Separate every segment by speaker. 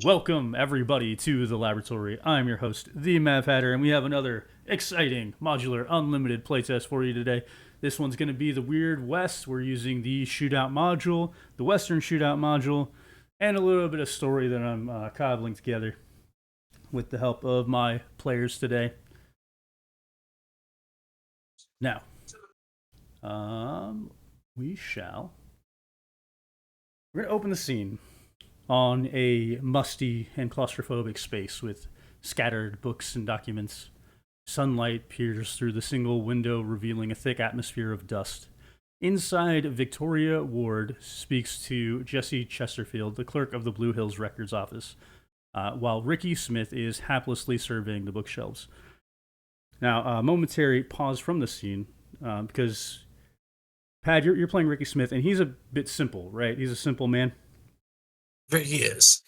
Speaker 1: Welcome, everybody, to the laboratory. I'm your host, the Mav Hatter, and we have another exciting modular unlimited playtest for you today. This one's going to be the Weird West. We're using the Shootout module, the Western Shootout module, and a little bit of story that I'm cobbling together with the help of my players today. Now, we shall. We're going to open the scene on a musty and claustrophobic space with scattered books and documents. Sunlight peers through the single window, revealing a thick atmosphere of dust. Inside, Victoria Ward speaks to Jesse Chesterfield, the clerk of the Blue Hills Records office, while Ricky Smith is haplessly surveying the bookshelves. Now, a momentary pause from the scene because, Pad, you're playing Ricky Smith, and he's a bit simple, right? He's a simple man.
Speaker 2: He is.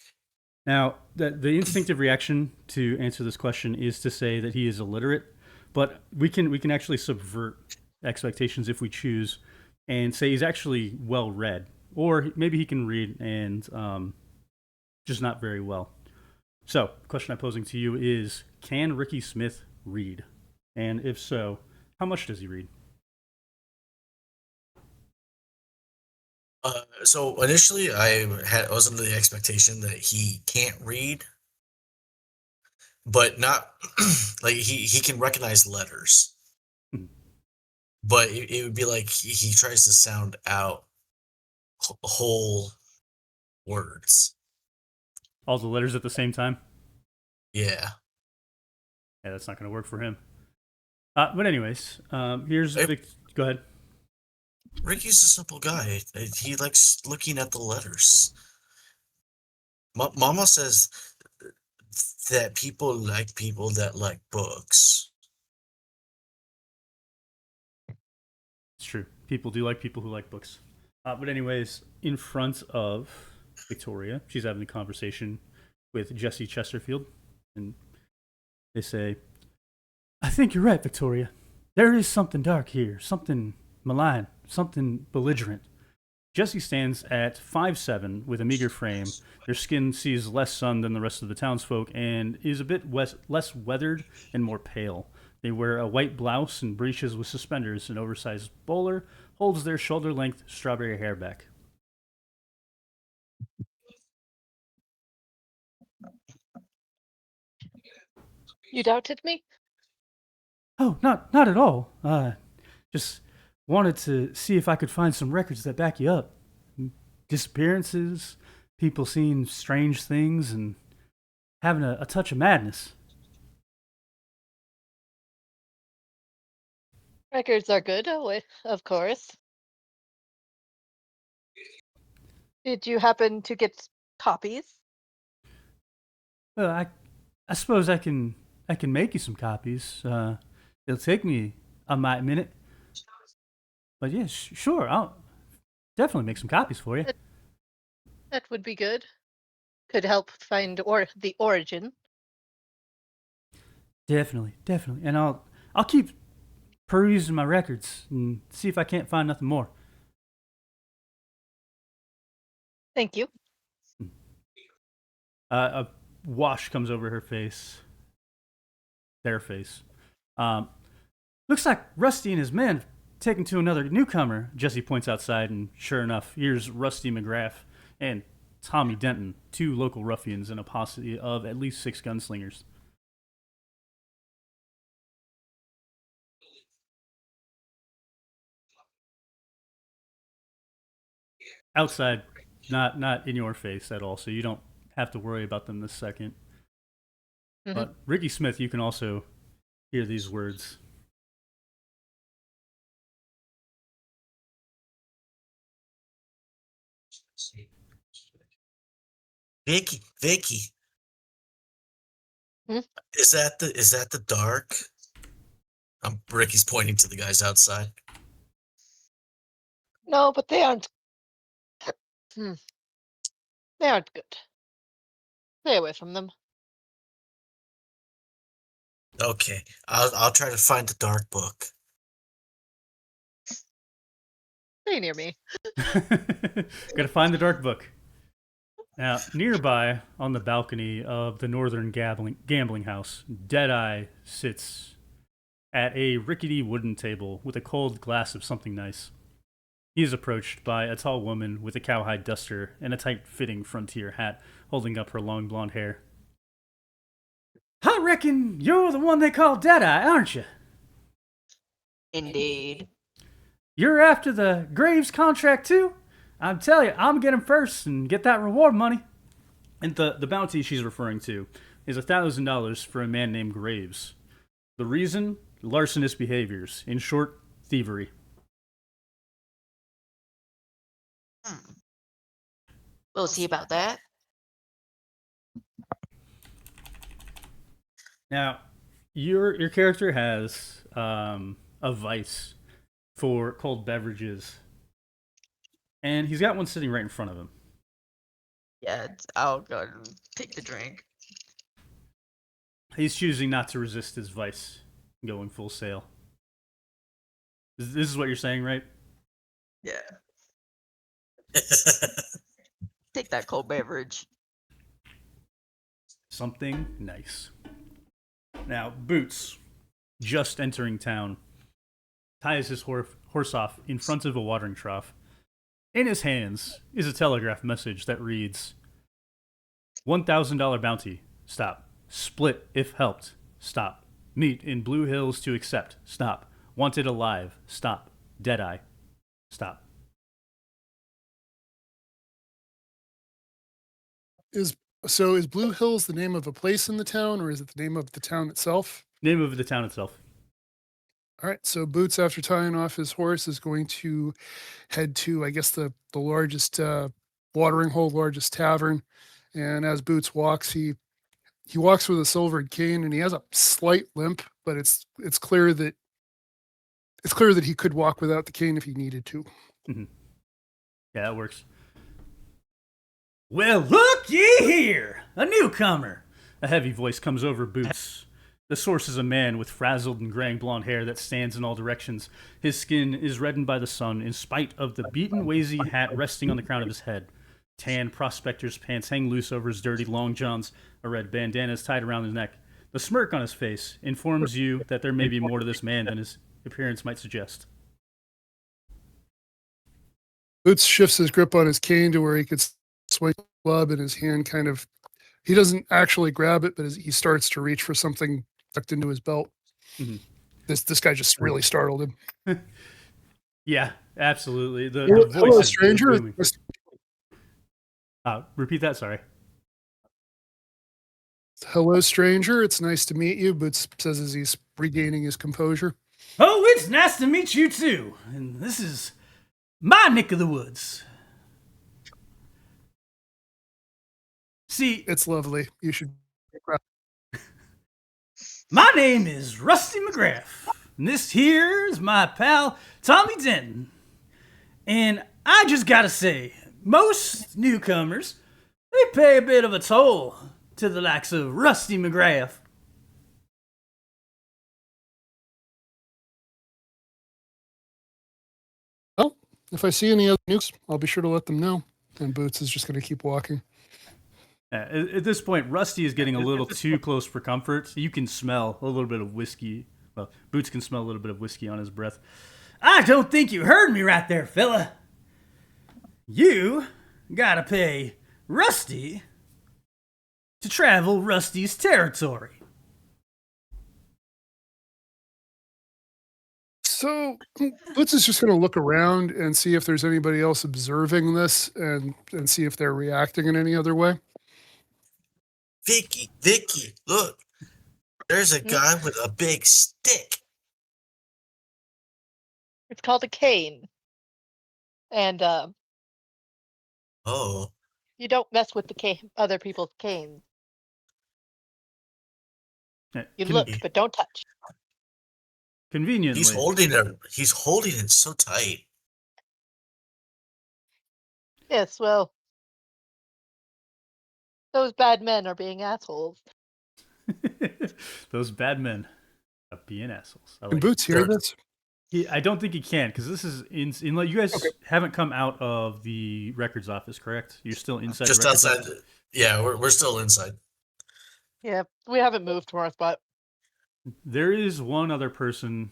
Speaker 1: Now, the instinctive reaction to answer this question is to say that he is illiterate, but we can actually subvert expectations if we choose, and say he's actually well read, or maybe he can read and just not very well. So, the question I'm posing to you is: can Ricky Smith read? And if so, how much does he read?
Speaker 2: So initially, I was under the expectation that he can't read, but not like he can recognize letters,
Speaker 1: Hmm.
Speaker 2: but it would be like he tries to sound out whole words.
Speaker 1: All the letters at the same time?
Speaker 2: Yeah.
Speaker 1: Yeah, that's not going to work for him. But anyways, here's go ahead.
Speaker 2: Ricky's a simple guy. He likes looking at the letters. Mama says that people that like books.
Speaker 1: It's true. People do like people who like books. But anyways, in front of Victoria, she's having a conversation with Jesse Chesterfield, and they say, "I think you're right, Victoria. There is something dark here, something malign, something belligerent." Jesse stands at 5'7" with a meager frame. Their skin sees less sun than the rest of the townsfolk and is a bit less weathered and more pale. They wear a white blouse and breeches with suspenders. An oversized bowler holds their shoulder length strawberry hair back.
Speaker 3: You doubted me?
Speaker 1: Oh, not at all. Just wanted to see if I could find some records that back you up. Disappearances, people seeing strange things, and having a touch of madness.
Speaker 3: Records are good, of course. Did you happen to get copies?
Speaker 1: Well, I suppose I can make you some copies. It'll take me a minute, but yeah, sure. I'll definitely make some copies for you.
Speaker 3: That would be good. Could help find the origin.
Speaker 1: Definitely, and I'll keep perusing my records and see if I can't find nothing more.
Speaker 3: Thank you.
Speaker 1: A wash comes over her face, their face. Um, Looks like Rusty and his men have taken to another newcomer. Jesse points outside, and sure enough, here's Rusty McGrath and Tommy Denton, two local ruffians and a posse of at least 6 gunslingers. Outside, not in your face at all, so you don't have to worry about them this second.
Speaker 3: Mhm.
Speaker 1: But Ricky Smith, you can also hear these words.
Speaker 2: Vicky,
Speaker 3: Hmm?
Speaker 2: is that the dark? Ricky's pointing to the guys outside.
Speaker 3: No, but they aren't. Hmm. They aren't good. Stay away from them.
Speaker 2: Okay, I'll try to find the dark book.
Speaker 3: Stay near me.
Speaker 1: Gotta find the dark book. Now, nearby on the balcony of the Northern Gambling House, Deadeye sits at a rickety wooden table with a cold glass of something nice. He is approached by a tall woman with a cowhide duster and a tight-fitting frontier hat, holding up her long blonde hair. I reckon you're the one they call Deadeye, aren't you?
Speaker 4: Indeed.
Speaker 1: You're after the Graves contract too? I'm telling you, I'm gonna get him first and get that reward money. And the bounty she's referring to is $1,000 for a man named Graves. The reason? Larcenous behaviors. In short, thievery.
Speaker 4: We'll see about that.
Speaker 1: Now, your character has a vice for cold beverages, and he's got one sitting right in front of him.
Speaker 4: Yeah, I'll go and take the drink.
Speaker 1: He's choosing not to resist his vice, going full sail. This is what you're saying, right?
Speaker 4: Yeah. Take that cold beverage.
Speaker 1: Something nice. Now, Boots, just entering town, ties his horse off in front of a watering trough. In his hands is a telegraph message that reads, $1,000 bounty. Stop. Split if helped. Stop. Meet in Blue Hills to accept. Stop. Wanted alive. Stop. Deadeye. Stop.
Speaker 5: Is Blue Hills the name of a place in the town, or is it the name of the town itself?
Speaker 1: Name of the town itself.
Speaker 5: All right, so Boots, after tying off his horse, is going to head to, I guess, the largest watering hole, largest tavern. And as Boots walks, he walks with a silvered cane, and he has a slight limp, but it's clear that he could walk without the cane if he needed to.
Speaker 1: Mm-hmm. Yeah, that works. Well, look ye here! A newcomer! A heavy voice comes over Boots. The source is a man with frazzled and graying blonde hair that stands in all directions. His skin is reddened by the sun in spite of the beaten Wazy hat resting on the crown of his head. Tan prospector's pants hang loose over his dirty long johns. A red bandana is tied around his neck. The smirk on his face informs you that there may be more to this man than his appearance might suggest.
Speaker 5: Boots shifts his grip on his cane to where he could swing the club, and his hand he doesn't actually grab it, but he starts to reach for something tucked into his belt.
Speaker 1: Mm-hmm.
Speaker 5: This guy just really startled him.
Speaker 1: Yeah, absolutely. The
Speaker 5: Hello,
Speaker 1: voice
Speaker 5: stranger.
Speaker 1: Repeat that, sorry.
Speaker 5: Hello, stranger. It's nice to meet you, Boots says as he's regaining his composure.
Speaker 1: Oh, it's nice to meet you too. And this is my neck of the woods. See,
Speaker 5: It's lovely. You should.
Speaker 1: my name is Rusty McGrath, and this here's my pal Tommy Denton. And I just gotta say, most newcomers, they pay a bit of a toll to the likes of Rusty McGrath.
Speaker 5: Well, if I see any other nukes, I'll be sure to let them know. And Boots is just going to keep walking.
Speaker 1: At this point, Rusty is getting a little too close for comfort. You can smell a little bit of whiskey. Well, Boots can smell a little bit of whiskey on his breath. I don't think you heard me right there, fella. You gotta pay Rusty to travel Rusty's territory.
Speaker 5: So Boots is just going to look around and see if there's anybody else observing this and see if they're reacting in any other way.
Speaker 2: Vicky, look. There's a guy with a big stick.
Speaker 3: It's called a cane. And
Speaker 2: Oh.
Speaker 3: you don't mess with the other people's canes. You look, but don't touch.
Speaker 1: Conveniently.
Speaker 2: He's holding it so tight.
Speaker 3: Yes, well, those bad men are being assholes.
Speaker 1: Those bad men are being assholes. I
Speaker 5: Can
Speaker 1: like
Speaker 5: Boots hear
Speaker 2: Sure.
Speaker 5: this?
Speaker 1: I don't think he can because this is in like you guys
Speaker 5: Okay.
Speaker 1: haven't come out of the records office, correct? You're still inside.
Speaker 2: Just
Speaker 1: the records
Speaker 2: outside.
Speaker 1: office?
Speaker 2: Yeah, we're still inside.
Speaker 3: Yeah, we haven't moved from our spot.
Speaker 1: There is one other person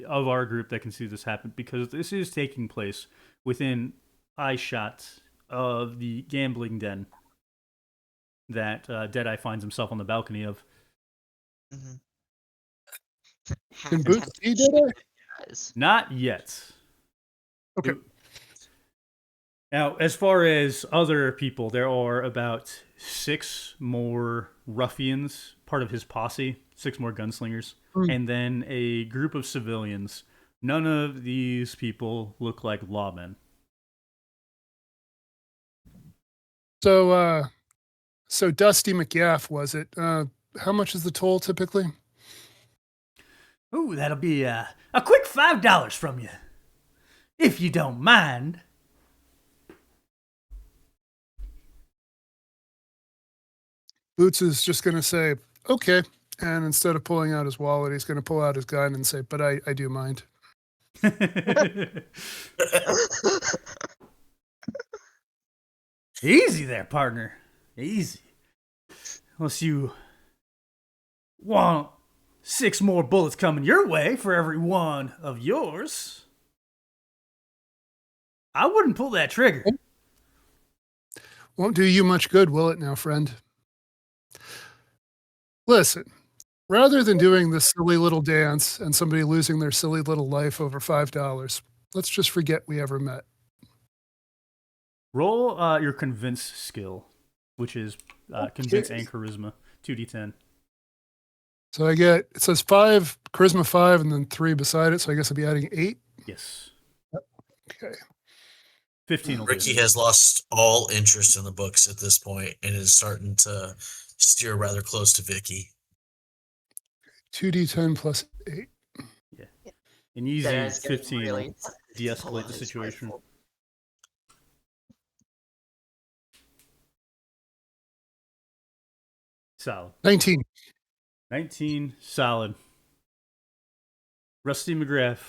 Speaker 1: of our group that can see this happen because this is taking place within eye shot of the gambling den that Deadeye finds himself on the balcony of.
Speaker 4: Mhm.
Speaker 5: Can
Speaker 4: Have
Speaker 5: Boots see
Speaker 4: temptation,
Speaker 5: Deadeye?
Speaker 4: guys.
Speaker 1: Not yet.
Speaker 5: Okay.
Speaker 1: Now, as far as other people, there are about 6 more ruffians, part of his posse, 6 more gunslingers, and then a group of civilians. None of these people look like lawmen.
Speaker 5: So Dusty McGaff was it? How much is the toll typically?
Speaker 1: Ooh, that'll be a quick $5 from you, if you don't mind.
Speaker 5: Boots is just going to say, okay. And instead of pulling out his wallet, he's going to pull out his gun and say, but I do mind.
Speaker 1: Easy there, partner. Easy. Unless you want 6 more bullets coming your way for every one of yours. I wouldn't pull that trigger.
Speaker 5: Won't do you much good, will it now, friend? Listen, rather than doing this silly little dance and somebody losing their silly little life over $5, let's just forget we ever met.
Speaker 1: Roll your convince skill, which is convince and charisma, 2d10.
Speaker 5: So I get, it says 5, charisma 5, and then 3 beside it. So I guess I'll be adding 8.
Speaker 1: Yes.
Speaker 5: Okay.
Speaker 1: 15 will do.
Speaker 2: Ricky has lost all interest in the books at this point and is starting to steer rather close to Vicky.
Speaker 5: 2d10 plus 8.
Speaker 1: An easy
Speaker 4: Deadeye's getting
Speaker 1: 15
Speaker 4: really
Speaker 1: will de-escalate
Speaker 4: pulling
Speaker 1: the
Speaker 4: his
Speaker 1: situation.
Speaker 4: rifle.
Speaker 1: Solid.
Speaker 5: 19.
Speaker 1: 19, solid. Rusty McGrath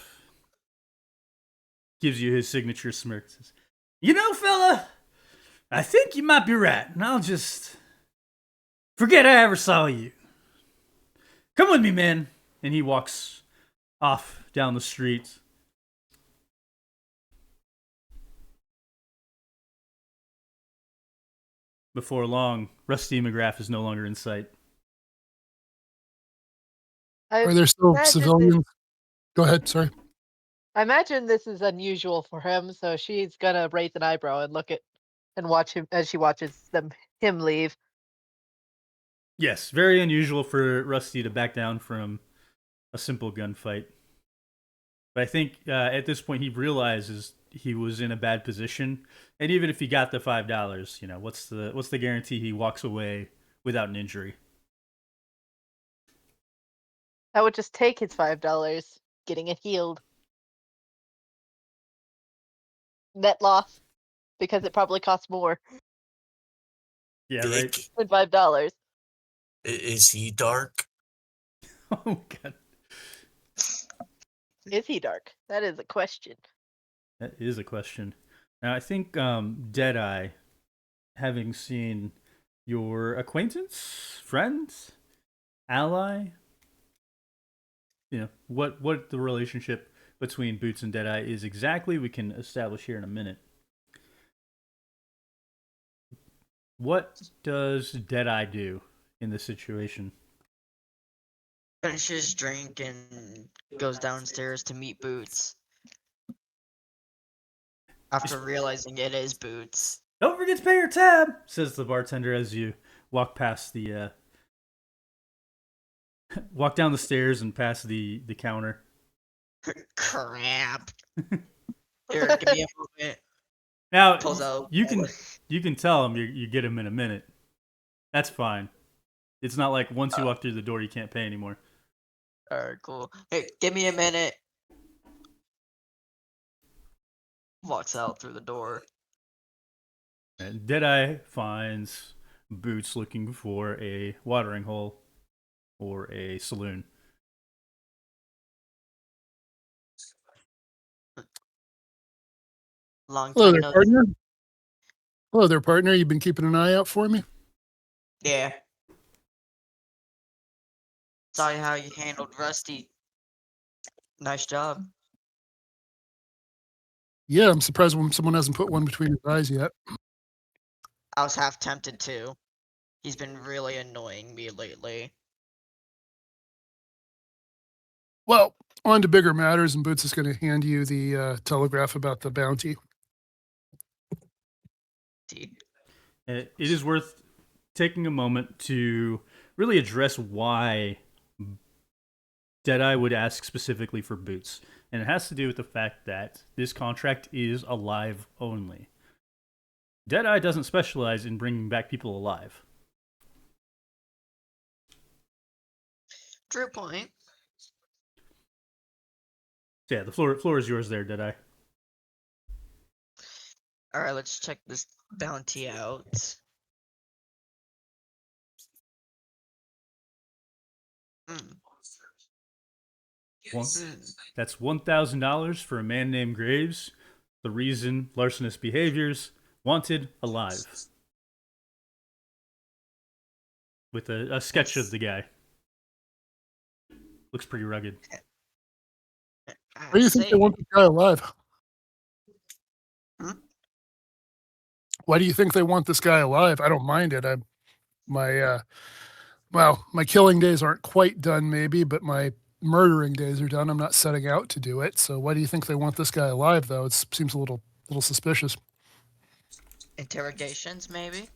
Speaker 1: gives you his signature smirk. Says, you know, fella, I think you might be right, and I'll just forget I ever saw you. Come with me, man. And he walks off down the street. Before long, Rusty McGrath is no longer in sight.
Speaker 5: Are there still
Speaker 3: imagine
Speaker 5: civilians? Go ahead. Sorry.
Speaker 3: I imagine this is unusual for him, so she's gonna raise an eyebrow and look at and watch him as she watches him leave.
Speaker 1: Yes, very unusual for Rusty to back down from a simple gunfight. But I think at this point he realizes he was in a bad position, and even if he got the $5, you know, what's the guarantee he walks away without an injury?
Speaker 3: I would just take his $5, getting it healed. Net loss, because it probably costs more
Speaker 1: Yeah,
Speaker 2: Vic,
Speaker 1: right.
Speaker 3: than $5.
Speaker 2: Is he dark?
Speaker 1: Oh god,
Speaker 3: Is he dark? That is a question.
Speaker 1: that is a question. Now I think Deadeye, having seen your acquaintance, friend, ally, you know what the relationship between Boots and Deadeye is exactly, we can establish here in a minute. What does Deadeye do in this situation?
Speaker 4: Finishes drink and goes downstairs to meet Boots. After realizing it is Boots.
Speaker 1: Don't forget to pay your tab, says the bartender as you walk past the walk down the stairs and past the counter.
Speaker 4: Crap. Here, give me a moment.
Speaker 1: Now
Speaker 4: Pulls out.
Speaker 1: you can tell him you get him in a minute. That's fine. It's not like once you walk through the door you can't pay anymore.
Speaker 4: Alright, cool. Hey, give me a minute. Walks out through the door.
Speaker 1: And Deadeye finds Boots looking for a watering hole or a saloon.
Speaker 4: Long
Speaker 5: Hello
Speaker 4: time
Speaker 5: there,
Speaker 4: no.
Speaker 5: partner. Hello there, partner. You've been keeping an eye out for me?
Speaker 4: Yeah. Saw how you handled Rusty. Nice job.
Speaker 5: Yeah, I'm surprised when someone hasn't put one between his eyes yet.
Speaker 4: I was half tempted to. He's been really annoying me lately.
Speaker 5: Well, on to bigger matters, and Boots is going to hand you the telegraph about the bounty.
Speaker 4: See?
Speaker 1: It is worth taking a moment to really address why Deadeye would ask specifically for boots. And it has to do with the fact that this contract is alive only. Deadeye doesn't specialize in bringing back people alive.
Speaker 4: True point.
Speaker 1: So yeah, the floor is yours there, Deadeye.
Speaker 4: Alright, let's check this bounty out. Hmm.
Speaker 1: That's $1,000 for a man named Graves. The reason, larcenous behaviors, wanted alive. With a sketch of the guy. Looks pretty rugged.
Speaker 5: Why do you think they want this guy alive?
Speaker 4: Hmm?
Speaker 5: Why do you think they want this guy alive? I don't mind it. My killing days aren't quite done, maybe, but my murdering days are done. I'm not setting out to do it. So why do you think they want this guy alive, though? It seems a little suspicious.
Speaker 4: Interrogations, maybe?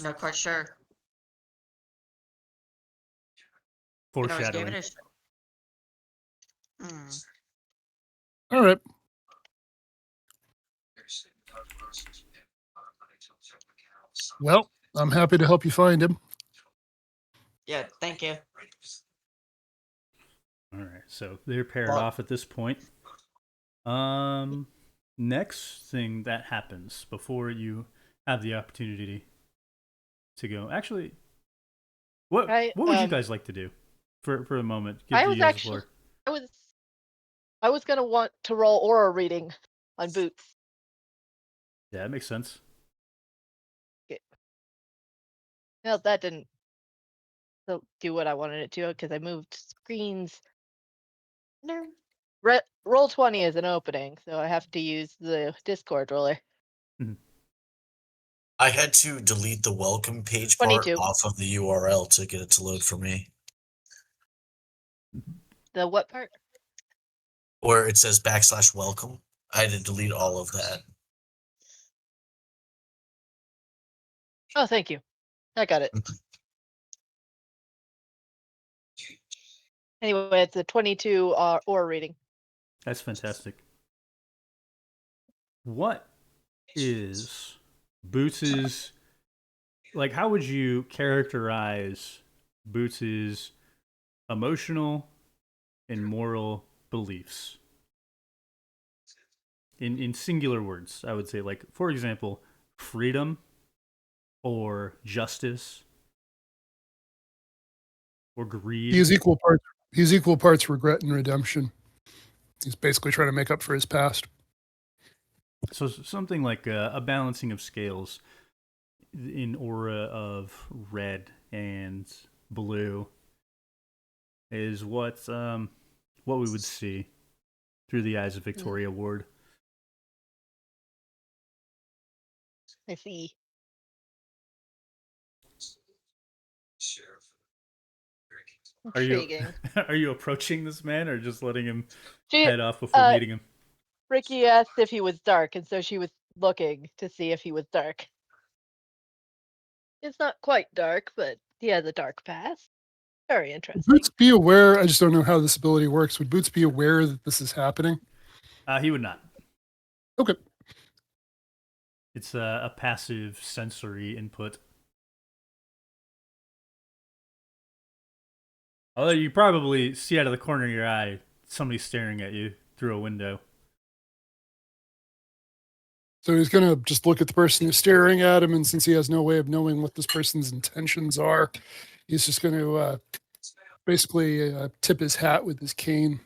Speaker 4: Not quite sure.
Speaker 1: Foreshadowing.
Speaker 5: All right. Well, I'm happy to help you find him.
Speaker 4: Yeah, thank you.
Speaker 1: All right, so they're paired
Speaker 4: Well-
Speaker 1: off at this point. Next thing that happens before you have the opportunity to go. Actually, what would you guys like to do for a moment? Give
Speaker 3: I
Speaker 1: you
Speaker 3: was
Speaker 1: guys the
Speaker 3: actually
Speaker 1: floor.
Speaker 3: I was gonna want to roll aura reading on Boots.
Speaker 1: Yeah, that makes sense.
Speaker 3: No, that didn't do what I wanted it to because I moved screens. No. Roll 20 is an opening, so I have to use the Discord roller.
Speaker 2: I had to delete the welcome page part
Speaker 3: 22.
Speaker 2: off of the URL to get it to load for me.
Speaker 3: The what part?
Speaker 2: Where it says /welcome. I had to delete all of that.
Speaker 3: Oh, thank you. I got it. Anyway, it's a 22 aura reading.
Speaker 1: That's fantastic. What is Boots's, like, how would you characterize Boots's emotional and moral beliefs? In singular words, I would say, like, for example, freedom or justice or greed.
Speaker 5: He's equal parts regret and redemption. He's basically trying to make up for his past.
Speaker 1: So something like a balancing of scales in aura of red and blue is what we would see through the eyes of Victoria Ward.
Speaker 3: I see. Intriguing.
Speaker 1: Are you approaching this man or just letting him
Speaker 3: She,
Speaker 1: head off before meeting him?
Speaker 3: Ricky asked if he was dark, and so she was looking to see if he was dark. It's not quite dark, but he has a dark past. Very
Speaker 5: Would
Speaker 3: interesting.
Speaker 5: Boots be aware? I just don't know how this ability works. Would Boots be aware that this is happening?
Speaker 1: He would not.
Speaker 5: Okay.
Speaker 1: It's a passive sensory input. Although you probably see out of the corner of your eye somebody staring at you through a window.
Speaker 5: So he's going to just look at the person who's staring at him, and since he has no way of knowing what this person's intentions are, he's just going to basically tip his hat with his cane.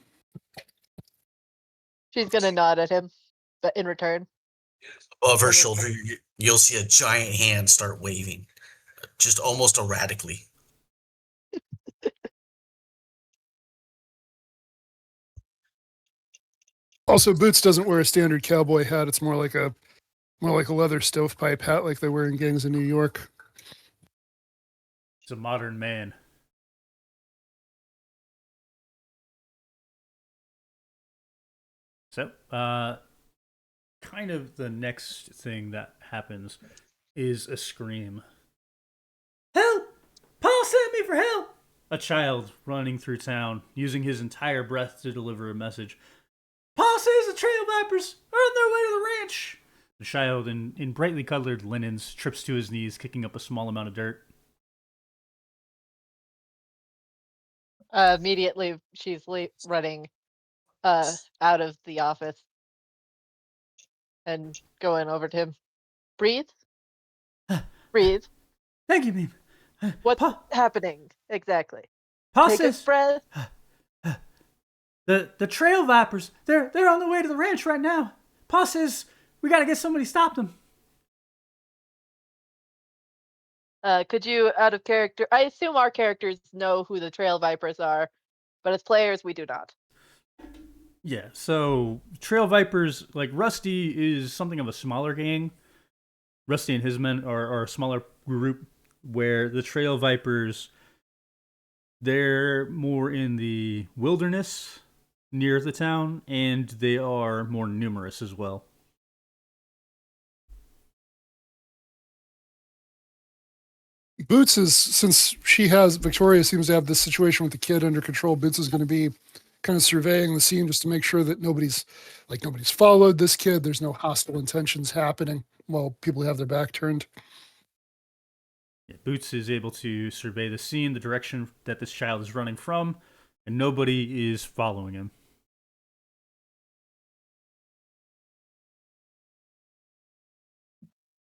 Speaker 3: She's gonna nod at him. but in return.
Speaker 2: Above her
Speaker 3: Okay.
Speaker 2: shoulder, you'll see a giant hand start waving, just almost erratically.
Speaker 5: Also, Boots doesn't wear a standard cowboy hat. It's more like a leather stovepipe hat like they wear in gangs in New York.
Speaker 1: He's a modern man. So, kind of the next thing that happens is a scream. Help! Paul sent me for help! A child running through town, using his entire breath to deliver a message. Paul says the trail vipers are on their way to the ranch! The child, in brightly colored linens, trips to his knees, kicking up a small amount of dirt.
Speaker 3: Immediately, she's running out of the office and going over to him. Breathe. Breathe.
Speaker 1: Thank you, Meme.
Speaker 3: What's
Speaker 1: Pa,
Speaker 3: happening exactly?
Speaker 1: Pa
Speaker 3: Take a
Speaker 1: says
Speaker 3: breath.
Speaker 1: the trail vipers, they're on the way to the ranch right now. Pa says we gotta get somebody to stop them.
Speaker 3: Could you, out of character? I assume our characters know who the trail vipers are, but as players, we do not.
Speaker 1: Yeah, so Trail Vipers, like Rusty is something of a smaller gang. Rusty and his men are a smaller group, where the Trail Vipers, they're more in the wilderness near the town, and they are more numerous as well.
Speaker 5: Boots is, since Victoria seems to have this situation with the kid under control, Boots is going to be kind of surveying the scene just to make sure that nobody's followed this kid. There's no hostile intentions happening while people have their back turned.
Speaker 1: Yeah, Boots is able to survey the scene, the direction that this child is running from, and nobody is following him.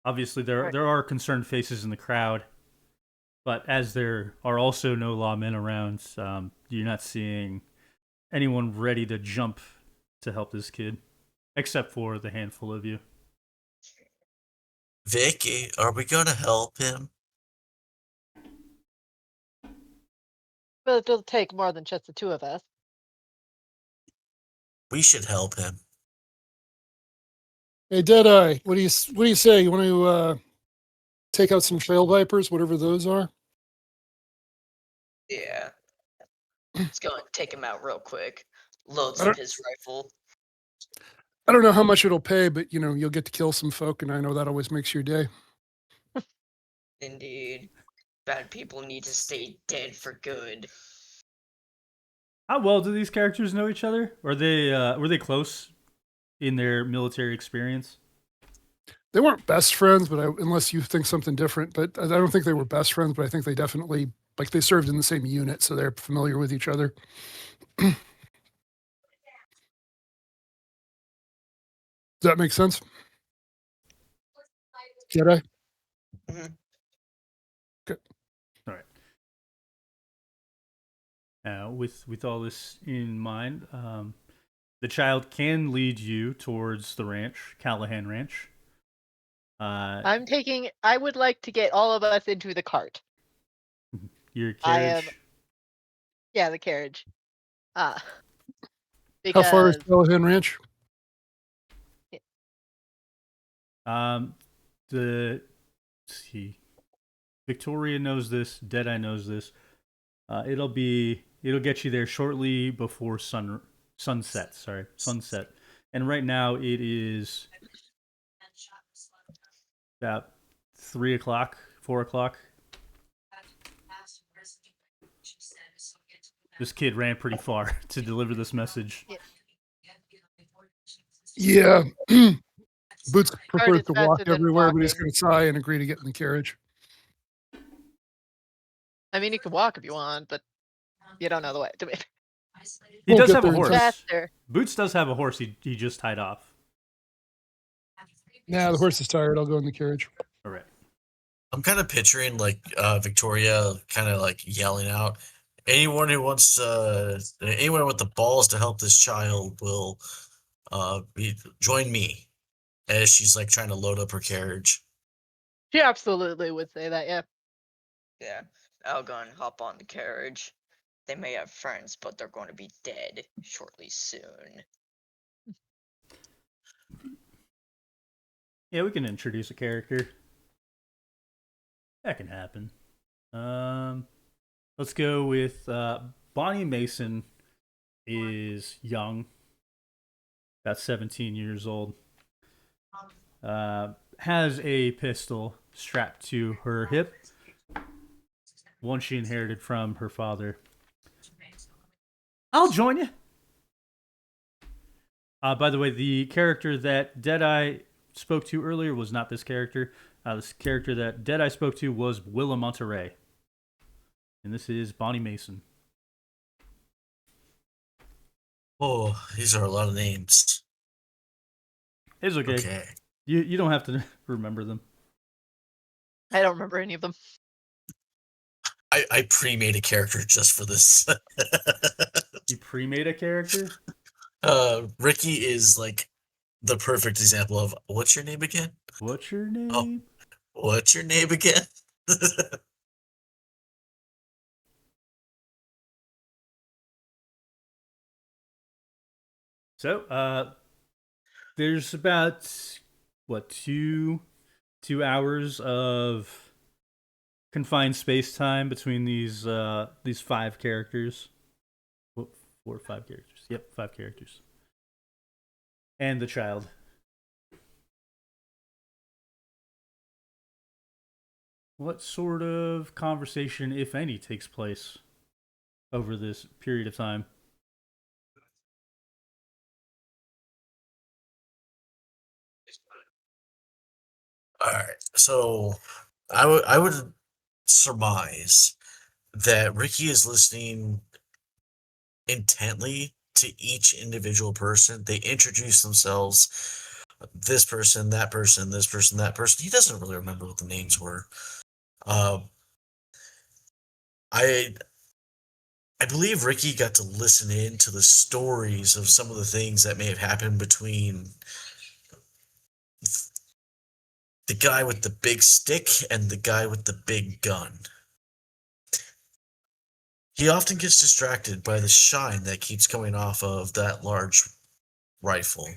Speaker 1: Obviously, there are concerned faces in the crowd, but as there are also no lawmen around, you're not seeing anyone ready to jump to help this kid, except for the handful of you.
Speaker 2: Vicky, are we gonna help him?
Speaker 3: But it'll take more than just the two of us.
Speaker 2: We should help him.
Speaker 5: Hey, Deadeye, what do you say? You want to take out some trail vipers, whatever those are?
Speaker 4: Yeah. Let's go and take him out real quick. Loads
Speaker 5: I
Speaker 4: up
Speaker 5: don't-
Speaker 4: his rifle.
Speaker 5: I don't know how much it'll pay, but you'll get to kill some folk, and I know that always makes your day.
Speaker 4: Indeed. Bad people need to stay dead for good.
Speaker 1: How well do these characters know each other? Were they close in their military experience?
Speaker 5: They weren't best friends, but unless you think something different, but I don't think they were best friends, but I think they definitely, they served in the same unit, so they're familiar with each other. Does that make sense? Jedi?
Speaker 4: Mhm.
Speaker 5: Good.
Speaker 1: All right. With all this in mind, the child can lead you towards the ranch, Callahan Ranch.
Speaker 3: I would like to get all of us into the cart.
Speaker 1: Your
Speaker 3: I am-
Speaker 1: carriage.
Speaker 3: Yeah, the carriage.
Speaker 5: How far is
Speaker 3: Because
Speaker 5: Callahan Ranch?
Speaker 1: Let's see. Victoria knows this. Deadeye knows this. It'll get you there shortly before sunset. Sorry, sunset. And right now it is about 3 o'clock, 4 o'clock. This kid ran pretty far to deliver this message.
Speaker 5: Yeah. Boots prefers
Speaker 3: is
Speaker 5: to
Speaker 3: faster
Speaker 5: walk
Speaker 3: than
Speaker 5: everywhere, but he's
Speaker 3: walking.
Speaker 5: going to sigh and agree to get in the carriage.
Speaker 3: I mean, you can walk if you want, but you don't know the way.
Speaker 1: He
Speaker 5: We'll
Speaker 1: does
Speaker 5: get
Speaker 1: have a
Speaker 5: there in
Speaker 1: horse.
Speaker 5: time.
Speaker 3: Faster.
Speaker 1: Boots does have a horse he just tied off.
Speaker 5: Nah, the horse is tired. I'll go in the carriage.
Speaker 1: All right.
Speaker 2: I'm kind of picturing Victoria kind of like yelling out, anyone with the balls to help this child will join me," as she's like trying to load up her carriage.
Speaker 3: She absolutely would say that, yeah.
Speaker 4: Yeah, I'll go and hop on the carriage. They may have friends, but they're going to be dead shortly soon.
Speaker 1: Yeah, we can introduce a character. That can happen. Let's go with Bonnie Mason is young, about 17 years old. Has a pistol strapped to her hip, one she inherited from her father. I'll join you. By the way, the character that Deadeye spoke to earlier was not this character. This character that Deadeye spoke to was Willa Monterey. And this is Bonnie Mason.
Speaker 2: Oh, these are a lot of names.
Speaker 1: It's okay.
Speaker 2: Okay.
Speaker 1: You don't have to remember them.
Speaker 3: I don't remember any of them.
Speaker 2: I pre-made a character just for this.
Speaker 1: You pre-made a character?
Speaker 2: Ricky is like the perfect example of what's your name again?
Speaker 1: What's your name?
Speaker 2: Oh. What's your name again?
Speaker 1: So, there's about what 2 hours of confined space time between these 5 characters. 4 or 5 characters. Yep, 5 characters. And the child. What sort of conversation, if any, takes place over this period of time?
Speaker 2: All right. So I would surmise that Ricky is listening intently to each individual person. They introduce themselves. This person, that person, this person, that person. He doesn't really remember what the names were. I believe Ricky got to listen in to the stories of some of the things that may have happened between the guy with the big stick and the guy with the big gun. He often gets distracted by the shine that keeps coming off of that large rifle.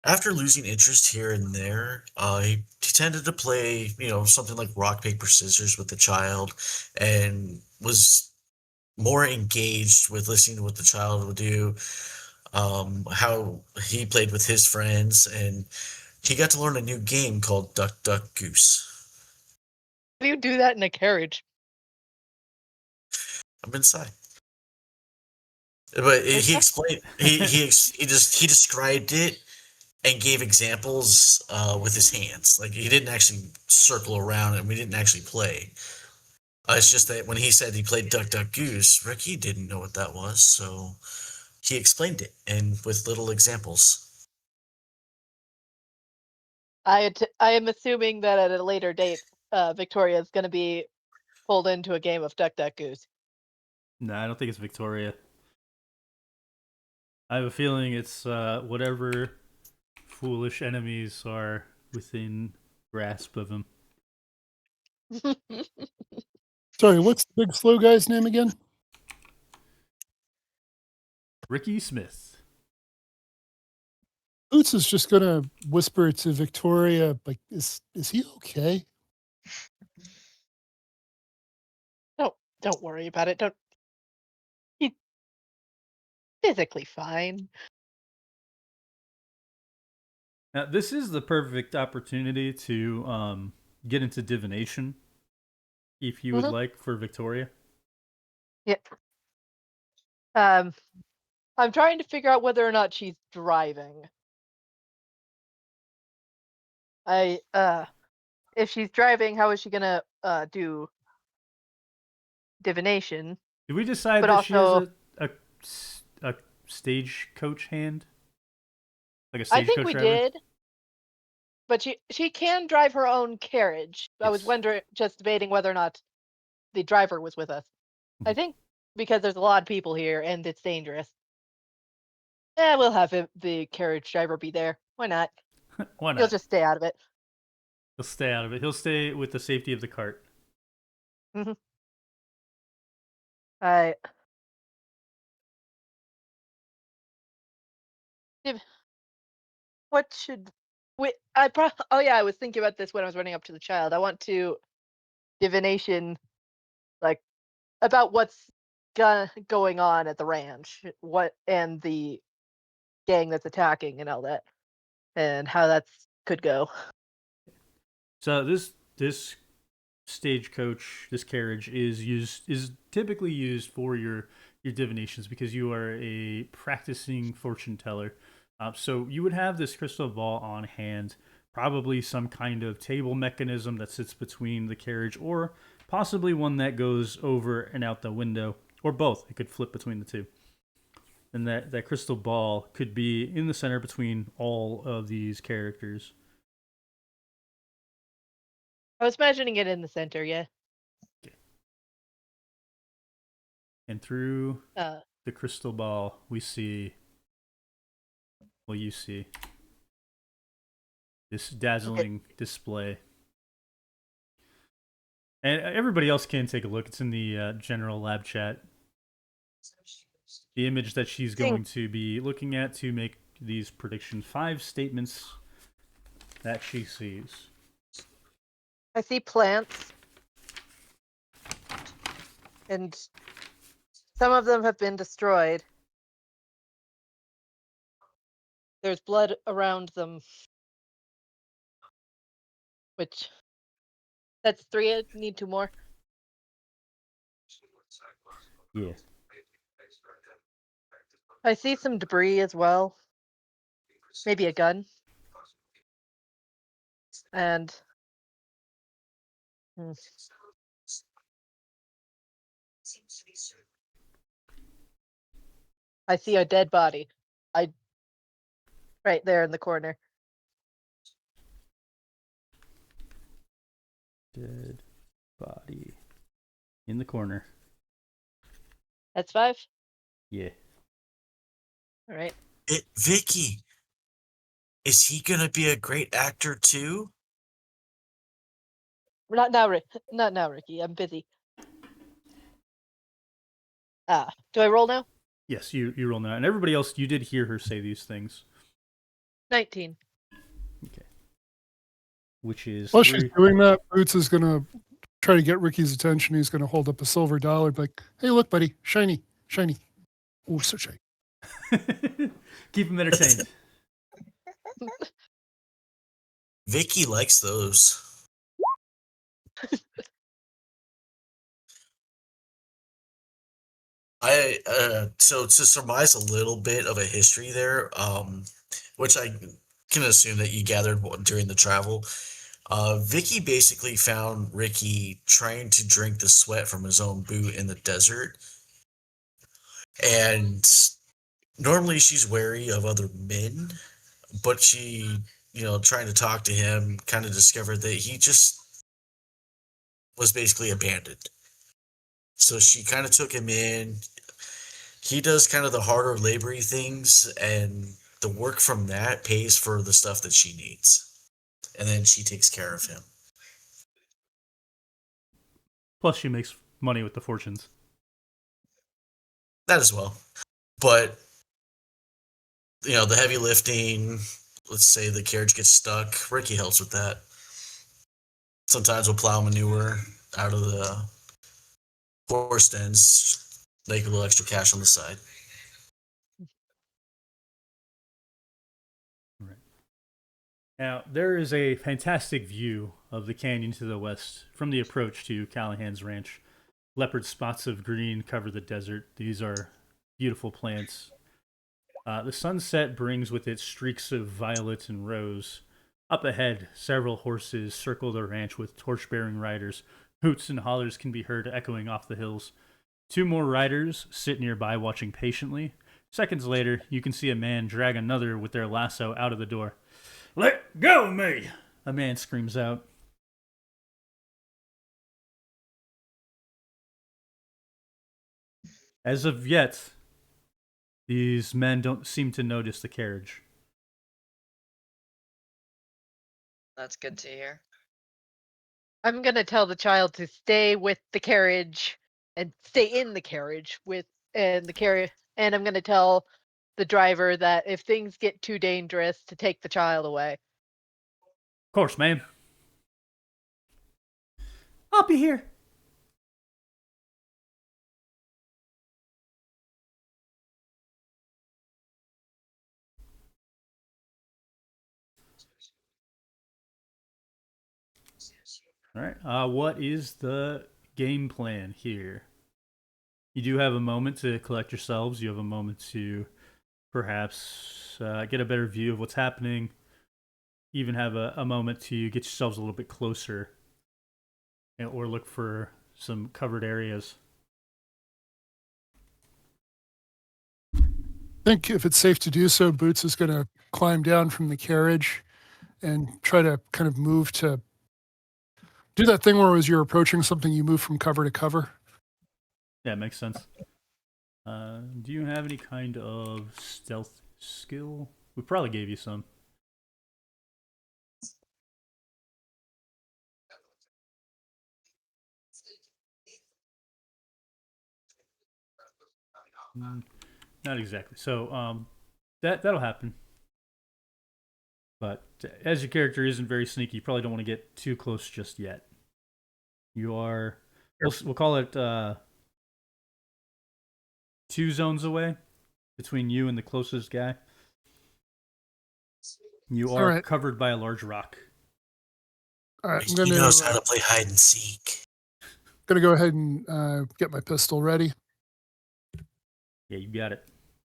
Speaker 2: After losing interest here and there, he tended to play, something like rock, paper, scissors with the child, and was more engaged with listening to what the child would do, how he played with his friends, and he got to learn a new game called Duck, Duck, Goose.
Speaker 3: How do you do that in a carriage?
Speaker 2: I'm inside. But he explained, he described it and gave examples with his hands. Like, he didn't actually circle around and we didn't actually play. It's just that when he said he played Duck, Duck, Goose, Ricky didn't know what that was, so he explained it, and with little examples.
Speaker 3: I am assuming that at a later date, Victoria is going to be pulled into a game of Duck Duck Goose.
Speaker 1: No, I don't think it's Victoria. I have a feeling it's whatever foolish enemies are within grasp of him.
Speaker 5: Sorry, what's the big slow guy's name again?
Speaker 1: Ricky Smith.
Speaker 5: Boots is just gonna whisper to Victoria, like, is he okay?
Speaker 3: Don't worry about it. He's physically fine.
Speaker 1: Now, this is the perfect opportunity to get into divination, if you would like, for Victoria.
Speaker 3: Yep. I'm trying to figure out whether or not she's driving. If she's driving, how is she gonna do divination?
Speaker 1: Did we decide
Speaker 3: But
Speaker 1: that
Speaker 3: also-
Speaker 1: she has a stagecoach hand? Like a
Speaker 3: I
Speaker 1: stagecoach
Speaker 3: think we
Speaker 1: driver?
Speaker 3: did. But she can drive her own carriage. I was
Speaker 1: Yes.
Speaker 3: wondering, just debating whether or not the driver was with us. I think because there's a lot of people here and it's dangerous. We'll have the carriage driver be there. Why not?
Speaker 1: Why
Speaker 3: He'll
Speaker 1: not?
Speaker 3: just stay out of it.
Speaker 1: He'll stay out of it. He'll stay with the safety of the cart.
Speaker 3: I if what should we? Oh yeah, I was thinking about this when I was running up to the child. I want to divination like about what's going on at the ranch, what and the gang that's attacking and all that, and how that's could go.
Speaker 1: So this stagecoach, this carriage is typically used for your divinations because you are a practicing fortune teller. So you would have this crystal ball on hand, probably some kind of table mechanism that sits between the carriage, or possibly one that goes over and out the window, or both. It could flip between the two. And that crystal ball could be in the center between all of these characters.
Speaker 3: I was imagining it in the center. Yeah.
Speaker 1: And through
Speaker 3: Uh,
Speaker 1: the crystal ball, we see, well, you see this dazzling display. And everybody else can take a look. It's in the general lab chat. The image that she's going to be looking at to make these predictions. 5 statements that she sees.
Speaker 3: I see plants, and some of them have been destroyed. There's blood around them, which that's 3. I need 2 more.
Speaker 1: Yeah.
Speaker 3: I see some debris as well. Maybe a gun. And I see a dead body. Right there in the corner.
Speaker 1: Dead body in the corner.
Speaker 3: That's 5.
Speaker 1: Yeah.
Speaker 3: All right.
Speaker 2: Vicky, is he gonna be a great actor too?
Speaker 3: Not now, not now, Ricky. I'm busy. Do I roll now?
Speaker 1: Yes, you roll now. And everybody else, you did hear her say these things.
Speaker 3: 19.
Speaker 1: Okay. Which is
Speaker 5: While she's doing that, Boots is going to try to get Ricky's attention. He's going to hold up a silver dollar, be like, hey, look, buddy, shiny, shiny. Oh, so shiny.
Speaker 1: Keep him entertained.
Speaker 2: Vicky likes those. So to surmise a little bit of a history there, which I can assume that you gathered during the travel. Vicky basically found Ricky trying to drink the sweat from his own boot in the desert. And normally she's wary of other men, but she, trying to talk to him, kind of discovered that he just was basically abandoned. So she kind of took him in. He does kind of the harder labory things, and the work from that pays for the stuff that she needs. And then she takes care of him.
Speaker 1: Plus, she makes money with the fortunes.
Speaker 2: That as well. But, the heavy lifting, let's say the carriage gets stuck, Ricky helps with that. Sometimes we'll plow manure out of the forest ends, make a little extra cash on the side.
Speaker 1: Right. Now, there is a fantastic view of the canyon to the west from the approach to Callahan's ranch. Leopard spots of green cover the desert. These are beautiful plants. The sunset brings with it streaks of violet and rose. Up ahead, several horses circle the ranch with torch-bearing riders. Hoots and hollers can be heard echoing off the hills. 2 more riders sit nearby watching patiently. Seconds later, you can see a man drag another with their lasso out of the door. "Let go of me!" a man screams out. As of yet, these men don't seem to notice the carriage.
Speaker 4: That's good to hear.
Speaker 3: I'm gonna tell the child to stay with the carriage and stay in the carriage with and the carriage, and I'm gonna tell the driver that if things get too dangerous, to take the child away.
Speaker 1: Of course, ma'am. I'll be here. All right. What is the game plan here? You do have a moment to collect yourselves. You have a moment to perhaps get a better view of what's happening. Even have a moment to get yourselves a little bit closer, or look for some covered areas.
Speaker 5: I think if it's safe to do so, Boots is going to climb down from the carriage and try to kind of move to do that thing where as you're approaching something, you move from cover to cover.
Speaker 1: Yeah, makes sense. Do you have any kind of stealth skill? We probably gave you some. Not exactly. So that'll happen. But as your character isn't very sneaky, you probably don't want to get too close just yet. You are, we'll call it 2 zones away between you and the closest guy. You are
Speaker 5: Alright.
Speaker 1: covered by a large rock.
Speaker 5: All right, I'm
Speaker 2: He
Speaker 5: going
Speaker 2: knows how
Speaker 5: to
Speaker 2: to play hide and seek.
Speaker 5: go ahead and get my pistol ready.
Speaker 1: Yeah, you got it.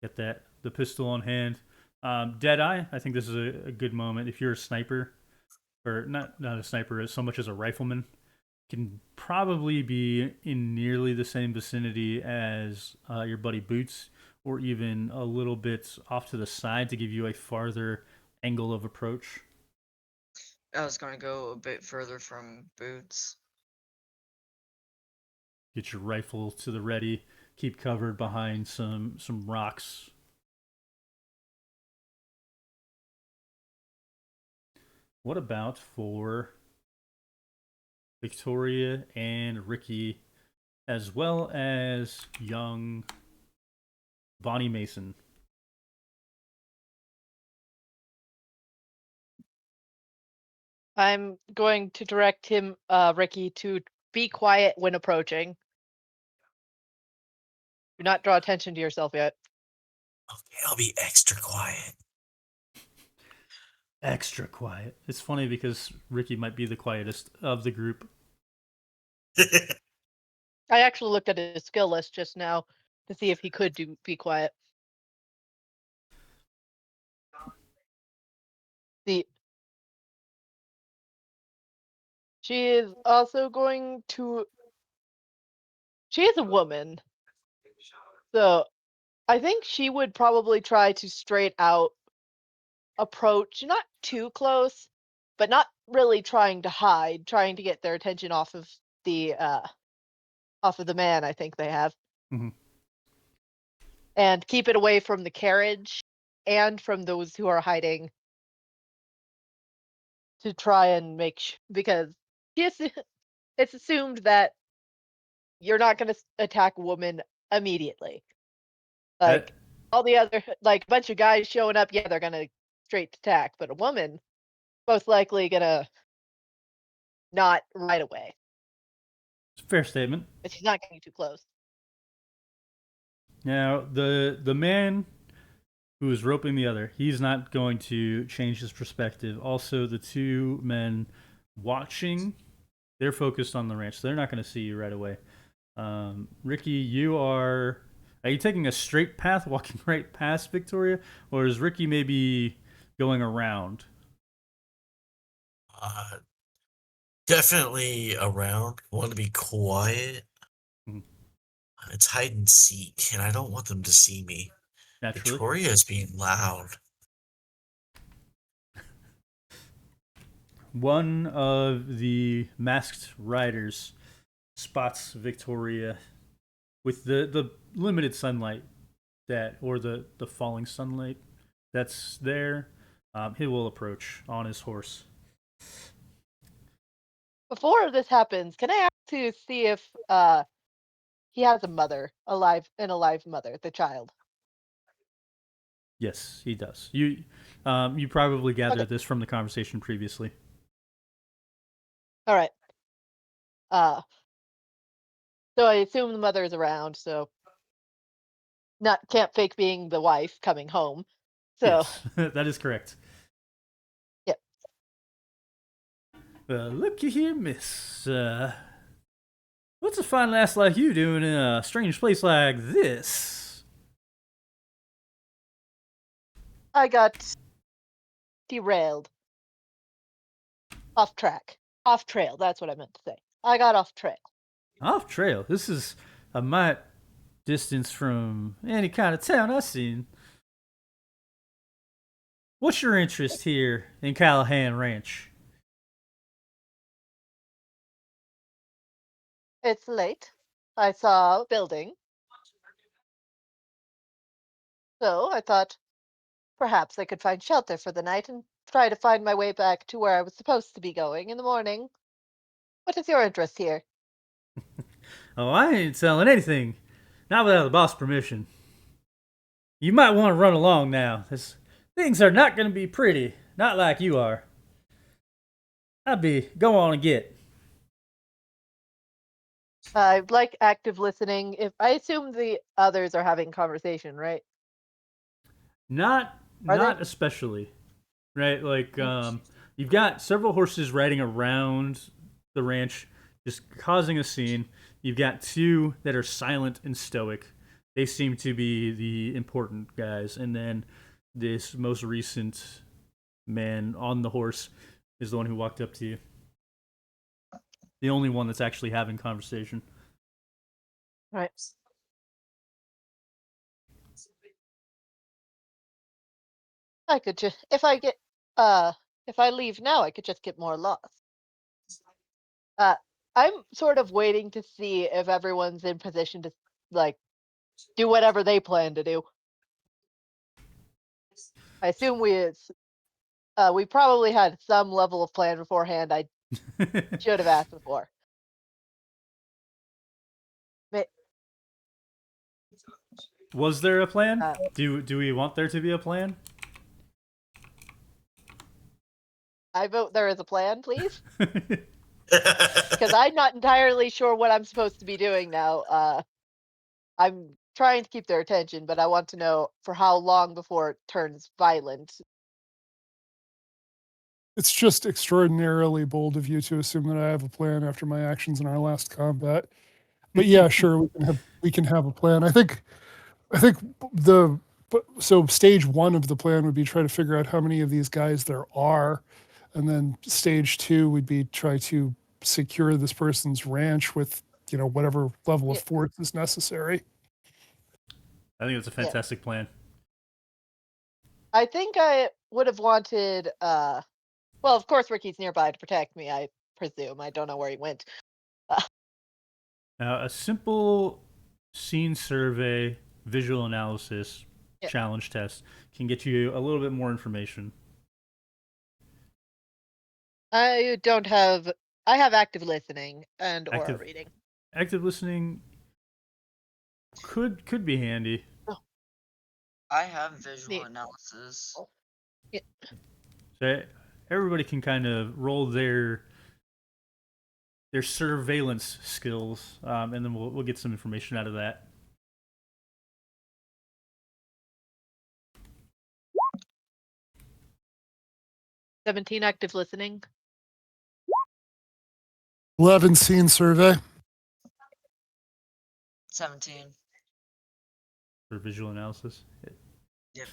Speaker 1: Get the pistol on hand. Deadeye, I think this is a good moment. If you're a sniper, or not a sniper, so much as a rifleman, can probably be in nearly the same vicinity as your buddy Boots, or even a little bit off to the side to give you a farther angle of approach.
Speaker 4: I was gonna go a bit further from Boots.
Speaker 1: Get your rifle to the ready. Keep covered behind some rocks. What about for Victoria and Ricky, as well as young Bonnie Mason?
Speaker 3: I'm going to direct him, Ricky, to be quiet when approaching. Do not draw attention to yourself yet.
Speaker 2: Okay, I'll be extra quiet.
Speaker 1: Extra quiet. It's funny because Ricky might be the quietest of the group.
Speaker 3: I actually looked at his skill list just now to see if he could be quiet. The She is also going to. She is a woman, so I think she would probably try to straight out approach, not too close, but not really trying to hide, trying to get their attention off of the man I think they have.
Speaker 1: Mhm.
Speaker 3: And keep it away from the carriage and from those who are hiding to try and because it's assumed that you're not going to attack a woman immediately. Like all the other, like a bunch of guys showing up, yeah, they're going to straight attack, but a woman most likely going to not right away.
Speaker 1: It's a fair statement.
Speaker 3: But she's not getting too close.
Speaker 1: Now, the man who is roping the other, he's not going to change his perspective. Also, the 2 men watching, they're focused on the ranch, so they're not going to see you right away. Ricky, you are you taking a straight path, walking right past Victoria, or is Ricky maybe going around?
Speaker 2: Definitely around. Want to be quiet.
Speaker 1: Mhm.
Speaker 2: It's hide and seek, and I don't want them to see me.
Speaker 1: Naturally.
Speaker 2: Victoria is being loud.
Speaker 1: One of the masked riders spots Victoria with the limited sunlight that, or the falling sunlight that's there, he will approach on his horse.
Speaker 3: Before this happens, can I ask to see if he has a mother, an alive mother, the child?
Speaker 1: Yes, he does. You probably gathered
Speaker 3: Okay.
Speaker 1: this from the conversation previously.
Speaker 3: All right. So I assume the mother is around, so can't fake being the wife coming home. So
Speaker 1: Yes, that is correct.
Speaker 3: yeah.
Speaker 1: Looky here, miss. What's a fine lass like you doing in a strange place like this?
Speaker 3: I got derailed. Off track. Off trail, that's what I meant to say. I got off trail.
Speaker 1: Off trail. This is a mite distance from any kind of town I've seen. What's your interest here in Callahan Ranch?
Speaker 3: It's late. I saw a building. So I thought perhaps I could find shelter for the night and try to find my way back to where I was supposed to be going in the morning. What is your interest here?
Speaker 1: Oh, I ain't selling anything. Not without the boss' permission. You might want to run along now. Things are not going to be pretty. Not like you are. Go on and get.
Speaker 3: I like active listening. If I assume the others are having conversation, right?
Speaker 1: Not
Speaker 3: Are they?
Speaker 1: not especially. Right? Like you've got several horses riding around the ranch just causing a scene. You've got two that are silent and stoic. They seem to be the important guys, and then this most recent man on the horse is the one who walked up to you. The only one that's actually having conversation.
Speaker 3: Right. I could just if I leave now, I could just get more lost. I'm sort of waiting to see if everyone's in position to like do whatever they plan to do. I assume we probably had some level of plan beforehand. I should have asked before. Ma-
Speaker 1: Was there a plan?
Speaker 3: Uh,
Speaker 1: Do we want there to be a plan?
Speaker 3: I vote there is a plan, please, because I'm not entirely sure what I'm supposed to be doing now. I'm trying to keep their attention, but I want to know for how long before it turns violent.
Speaker 5: It's just extraordinarily bold of you to assume that I have a plan after my actions in our last combat. But yeah, sure, we can have a plan. I think so stage one of the plan would be try to figure out how many of these guys there are, and then stage two would be try to secure this person's ranch with whatever level of
Speaker 3: Yeah.
Speaker 5: force is necessary.
Speaker 1: I think it's a fantastic plan.
Speaker 3: I think I would have wanted. Well, of course, Ricky's nearby to protect me. I presume. I don't know where he went.
Speaker 1: Now, a simple scene survey, visual analysis,
Speaker 3: Yeah.
Speaker 1: challenge test can get you a little bit more information.
Speaker 3: I don't have. I have active listening and aura
Speaker 1: Active-
Speaker 3: reading.
Speaker 1: Active listening could be handy.
Speaker 4: I have visual
Speaker 3: Neat.
Speaker 4: analysis.
Speaker 1: So everybody can kind of roll their surveillance skills, and then we'll get some information out of that.
Speaker 3: $17 active listening.
Speaker 5: 11 scene survey.
Speaker 4: 17.
Speaker 1: For visual analysis.
Speaker 4: Yep.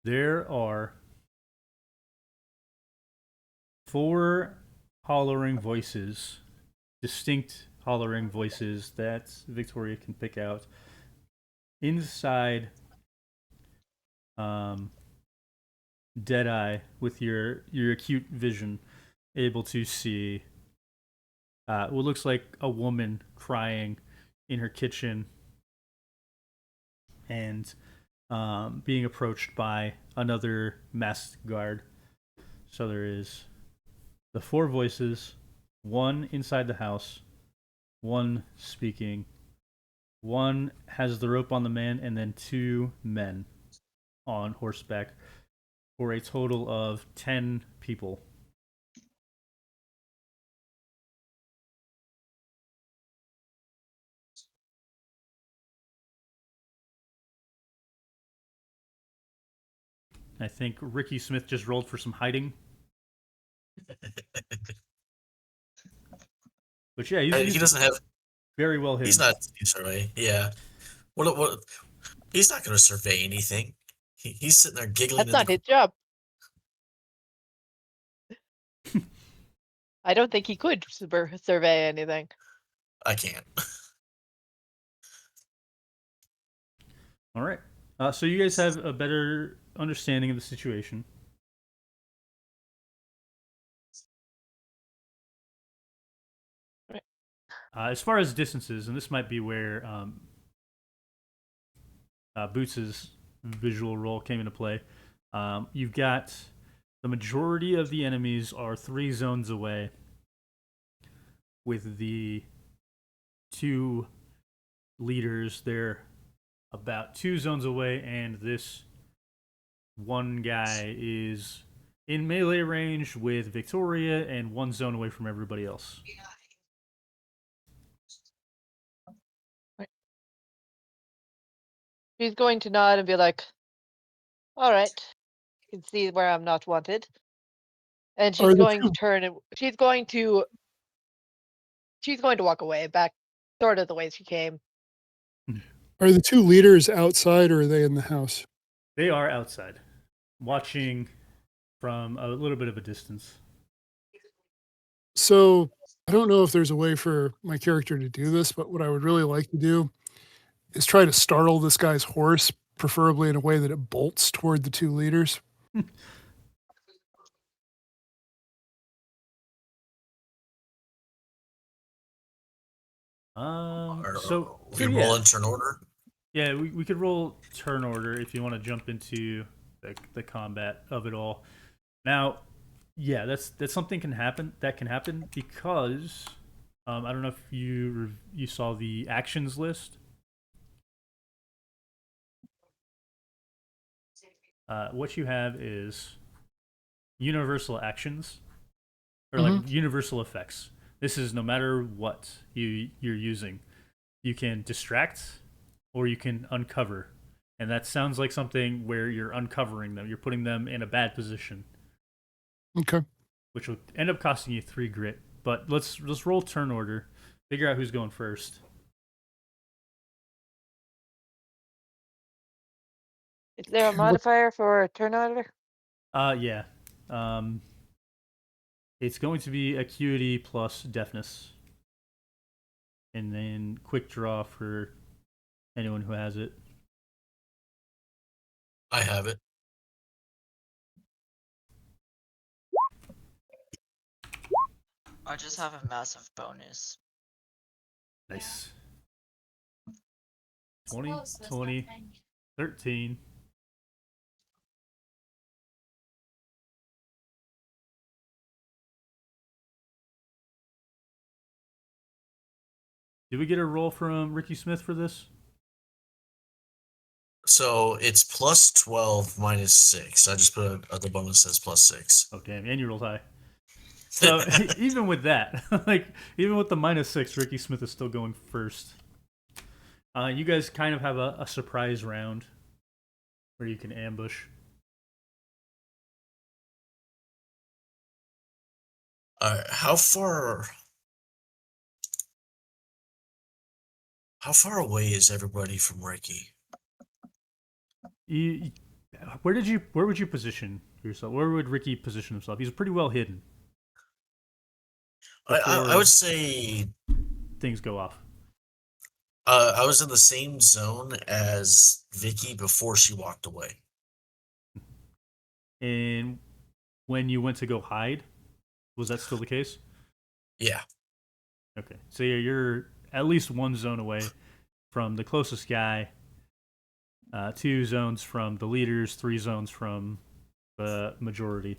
Speaker 1: There are 4 hollering voices, distinct hollering voices that Victoria can pick out inside Deadeye with your acute vision. able to see what looks like a woman crying in her kitchen and being approached by another masked guard. So there is the four voices, one inside the house, one speaking, one has the rope on the man, and then two men on horseback for a total of 10 people. I think Ricky Smith just rolled for some hiding. But yeah,
Speaker 2: He
Speaker 1: he's
Speaker 2: doesn't have.
Speaker 1: very well hidden.
Speaker 2: He's not survey. Yeah. What? He's not going to survey anything. He's sitting there giggling.
Speaker 3: That's not his job. I don't think he could survey anything.
Speaker 2: I can't.
Speaker 1: All right. So you guys have a better understanding of the situation.
Speaker 3: Right.
Speaker 1: As far as distances, and this might be where Boots' visual role came into play. You've got the majority of the enemies are 3 zones away, with the 2 leaders. They're about 2 zones away, and this one guy is in melee range with Victoria and 1 zone away from everybody else.
Speaker 3: She's going to nod and be like, all right, you can see where I'm not wanted. And
Speaker 5: Are
Speaker 3: she's
Speaker 5: the
Speaker 3: going to
Speaker 5: two-
Speaker 3: turn and she's going to walk away back sort of the way she came.
Speaker 5: Are the 2 leaders outside or are they in the house?
Speaker 1: They are outside, watching from a little bit of a distance.
Speaker 5: So I don't know if there's a way for my character to do this, but what I would really like to do is try to startle this guy's horse, preferably in a way that it bolts toward the 2 leaders.
Speaker 1: So
Speaker 2: we
Speaker 1: yeah.
Speaker 2: roll in turn order.
Speaker 1: Yeah, we could roll turn order if you want to jump into the combat of it all. Now, yeah, that's something that can happen because I don't know if you saw the actions list. What you have is universal actions or like universal effects. This is no matter what you're using. You can distract or you can uncover. And that sounds like something where you're uncovering them. You're putting them in a bad position.
Speaker 5: Okay.
Speaker 1: Which will end up costing you 3 grit. But let's roll turn order. Figure out who's going first.
Speaker 3: Is there a modifier for a turn order?
Speaker 1: Yeah. It's going to be acuity plus deafness. And then quick draw for anyone who has it.
Speaker 2: I have it.
Speaker 4: I just have a massive bonus.
Speaker 1: Nice. 20, 20, 13. Did we get a roll from Ricky Smith for this?
Speaker 2: So it's plus 12 minus 6. I just put the bonus says plus 6.
Speaker 1: Oh, damn. And you rolled high. So even with that, like even with the -6, Ricky Smith is still going first. You guys kind of have a surprise round where you can ambush.
Speaker 2: All right, how far away is everybody from Ricky?
Speaker 1: Where would you position yourself? Where would Ricky position himself? He's pretty well hidden.
Speaker 2: I would say
Speaker 1: Things go off.
Speaker 2: I was in the same zone as Vicky before she walked away.
Speaker 1: And when you went to go hide, Was that still the case?
Speaker 2: Yeah.
Speaker 1: Okay. So you're at least one zone away from the closest guy, 2 zones from the leaders, 3 zones from the majority.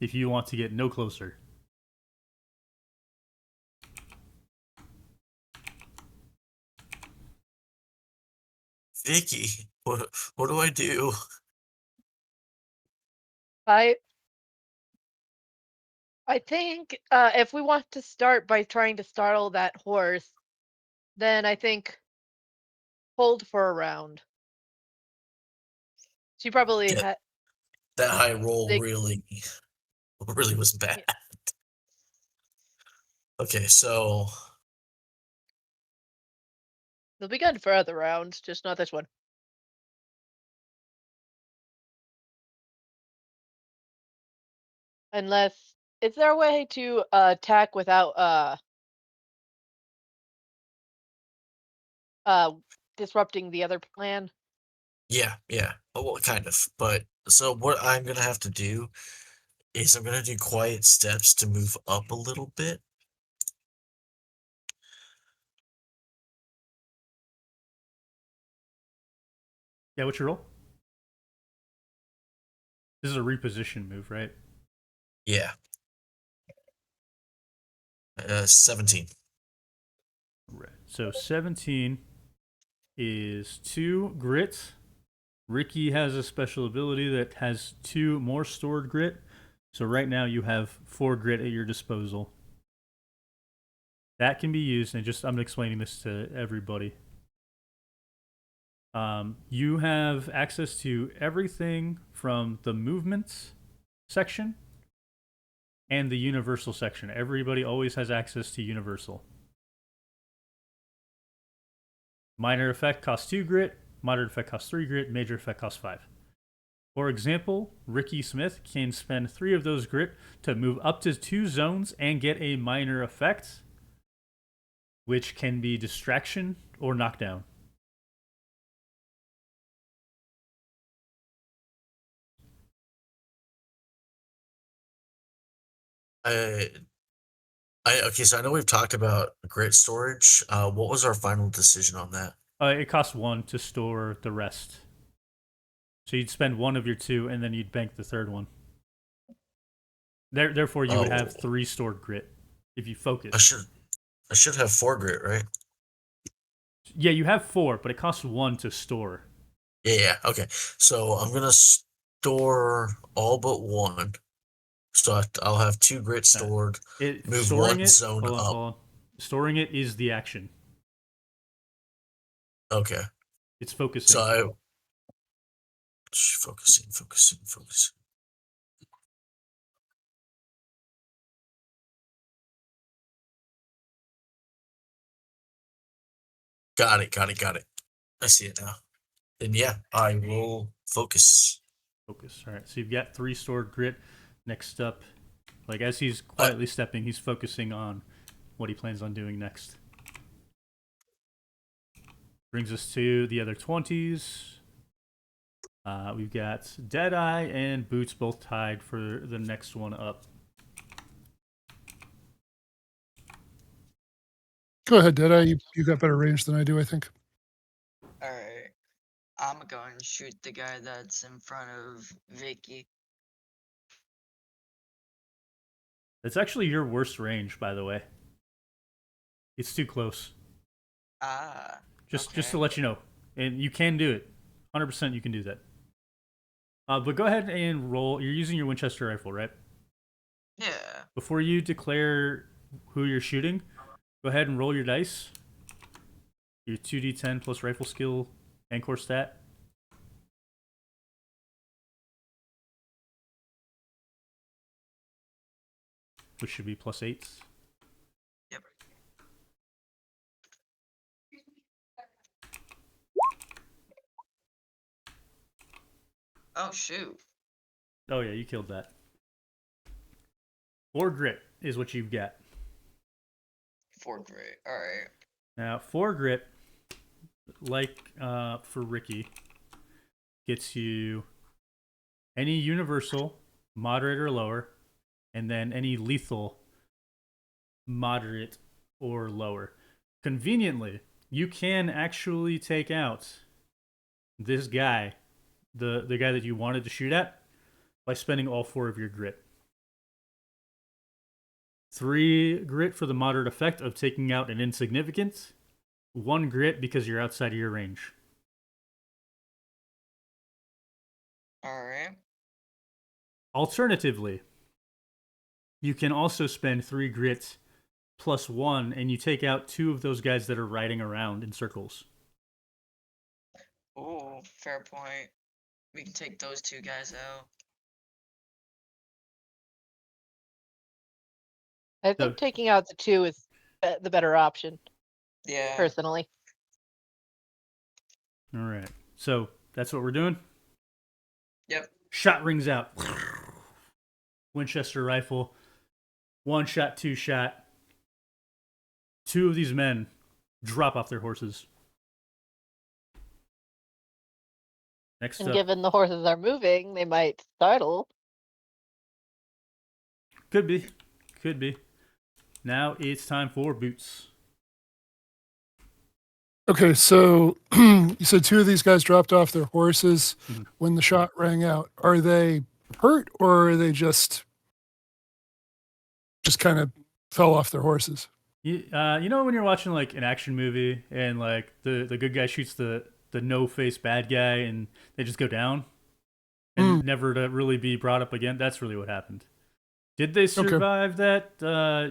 Speaker 1: If you want to get no closer.
Speaker 2: Vicky, what do I do?
Speaker 3: I think if we want to start by trying to startle that horse, then I think hold for a round. She probably
Speaker 2: Yeah.
Speaker 3: had.
Speaker 2: That high roll
Speaker 3: They-
Speaker 2: really was bad.
Speaker 3: Yeah.
Speaker 2: Okay, so
Speaker 3: They'll be good for other rounds, just not this one. Unless, is there a way to attack without uh disrupting the other plan?
Speaker 2: yeah. Well, kind of. But so what I'm gonna have to do is I'm gonna do quiet steps to move up a little bit.
Speaker 1: Yeah, what's your roll? This is a reposition move, right?
Speaker 2: Yeah. 17.
Speaker 1: Right. So 17 is 2 grit. Ricky has a special ability that has 2 more stored grit. So right now you have 4 grit at your disposal. That can be used, and I'm explaining this to everybody. You have access to everything from the movements section and the universal section. Everybody always has access to universal. Minor effect costs 2 grit, moderate effect costs 3 grit, major effect costs 5. For example, Ricky Smith can spend 3 of those grit to move up to 2 zones and get a minor effect, which can be distraction or knockdown.
Speaker 2: I okay, so I know we've talked about grit storage. What was our final decision on that?
Speaker 1: It costs 1 to store the rest. So you'd spend 1 of your 2, and then you'd bank the third one. Therefore, you would have
Speaker 2: Oh.
Speaker 1: 3 stored grit if you focus.
Speaker 2: I should have 4 grit, right?
Speaker 1: Yeah, you have 4, but it costs 1 to store.
Speaker 2: Yeah, okay. So I'm gonna store all but 1. So I'll have 2 grit stored. Move
Speaker 1: Storing
Speaker 2: 1
Speaker 1: it.
Speaker 2: zone
Speaker 1: Hold on,
Speaker 2: up.
Speaker 1: hold on. Storing it is the action.
Speaker 2: Okay.
Speaker 1: It's focusing.
Speaker 2: So I focusing. Got it. I see it now. Then yeah, I will focus.
Speaker 1: Focus. All right. So you've got 3 stored grit. Next up, like as he's quietly stepping, he's focusing on what he plans on doing next. Brings us to the other 20s. We've got Deadeye and Boots both tied for the next one up.
Speaker 5: Go ahead, Deadeye. You got better range than I do, I think.
Speaker 4: Alright. I'm going to shoot the guy that's in front of Vicky.
Speaker 1: It's actually your worst range, by the way. It's too close.
Speaker 4: Ah.
Speaker 1: Just
Speaker 4: okay.
Speaker 1: to let you know, and you can do it. 100% you can do that. But go ahead and roll. You're using your Winchester rifle, right?
Speaker 4: Yeah.
Speaker 1: Before you declare who you're shooting, go ahead and roll your dice. Your 2d10 plus rifle skill and core stat. Which should be +8.
Speaker 4: Yep. Oh shoot.
Speaker 1: Oh yeah, you killed that. 4 grit is what you've got.
Speaker 4: 4 grit. Alright.
Speaker 1: Now 4 grit, like for Ricky, gets you any universal, moderate or lower, and then any lethal, moderate or lower. Conveniently, you can actually take out this guy, the guy that you wanted to shoot at, by spending all 4 of your grit. 3 grit for the moderate effect of taking out an insignificant, 1 grit because you're outside of your range.
Speaker 4: Alright.
Speaker 1: Alternatively, you can also spend 3 grit plus 1 and you take out 2 of those guys that are riding around in circles.
Speaker 4: Ooh, fair point. We can take those 2 guys out.
Speaker 3: I
Speaker 1: So-
Speaker 3: think taking out the 2 is the better option,
Speaker 4: Yeah.
Speaker 3: personally.
Speaker 1: All right. So that's what we're doing.
Speaker 4: Yep.
Speaker 1: Shot rings out. Winchester rifle. 1 shot, 2 shot. 2 of these men drop off their horses. Next
Speaker 3: And
Speaker 1: up,
Speaker 3: given the horses are moving, they might startle.
Speaker 1: could be. Could be. Now it's time for Boots.
Speaker 5: Okay, so you said 2 of these guys dropped off their horses
Speaker 1: Mhm.
Speaker 5: when the shot rang out. Are they hurt or are they just kind of fell off their horses?
Speaker 1: You know when you're watching like an action movie and like the good guy shoots the no face bad guy and they just go down and never to really be brought up again? That's really what happened. Did they survive that?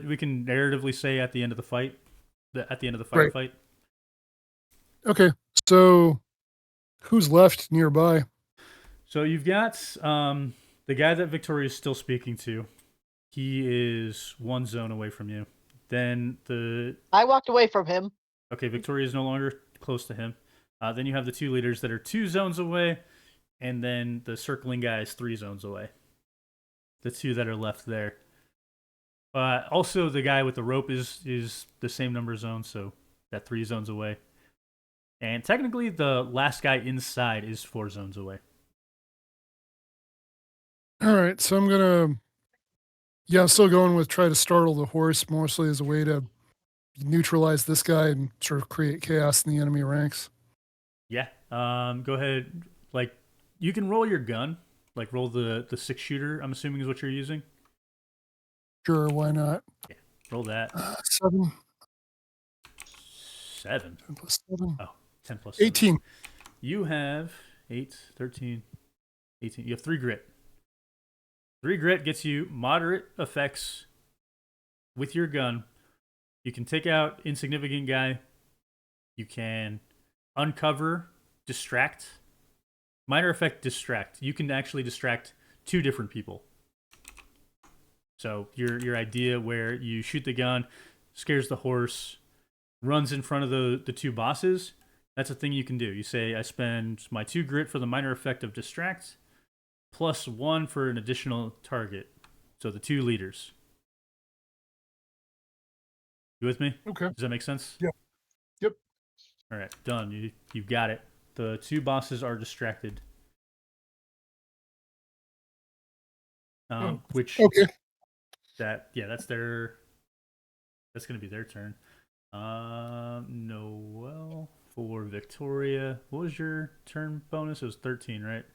Speaker 1: We can narratively say at the end of the fight, at the end of the
Speaker 5: Right.
Speaker 1: firefight.
Speaker 5: Okay, so who's left nearby?
Speaker 1: So you've got the guy that Victoria is still speaking to. He is 1 zone away from you. Then
Speaker 3: I walked away from him.
Speaker 1: okay, Victoria is no longer close to him. Then you have the 2 leaders that are 2 zones away, and then the circling guy is 3 zones away. The 2 that are left there. Also, the guy with the rope is the same number of zones, so that 3 zones away. And technically, the last guy inside is 4 zones away.
Speaker 5: All right, so I'm still going with try to startle the horse, mostly as a way to neutralize this guy and sort of create chaos in the enemy ranks.
Speaker 1: Yeah. Go ahead. Like, you can roll your gun. Like, roll the 6 shooter. I'm assuming is what you're using.
Speaker 5: Sure, why not?
Speaker 1: Roll that.
Speaker 5: 7,
Speaker 1: 7.
Speaker 5: 10 plus 7,
Speaker 1: Oh, 10 plus 7.
Speaker 5: 18.
Speaker 1: You have 8, 13, 18. You have 3 grit. 3 grit gets you moderate effects with your gun. You can take out insignificant guy. You can uncover, distract. Minor effect, distract. You can actually distract 2 different people. So your idea where you shoot the gun, scares the horse, runs in front of the 2 bosses, that's a thing you can do. You say, I spend my 2 grit for the minor effect of distract, plus 1 for an additional target. So the 2 leaders. You with me?
Speaker 5: Okay.
Speaker 1: Does that make sense?
Speaker 5: Yeah. Yep.
Speaker 1: All right, done. You've got it. The 2 bosses are distracted. Which
Speaker 5: Okay.
Speaker 1: that's gonna be their turn. Noel for Victoria. What was your turn bonus? It was 13, right?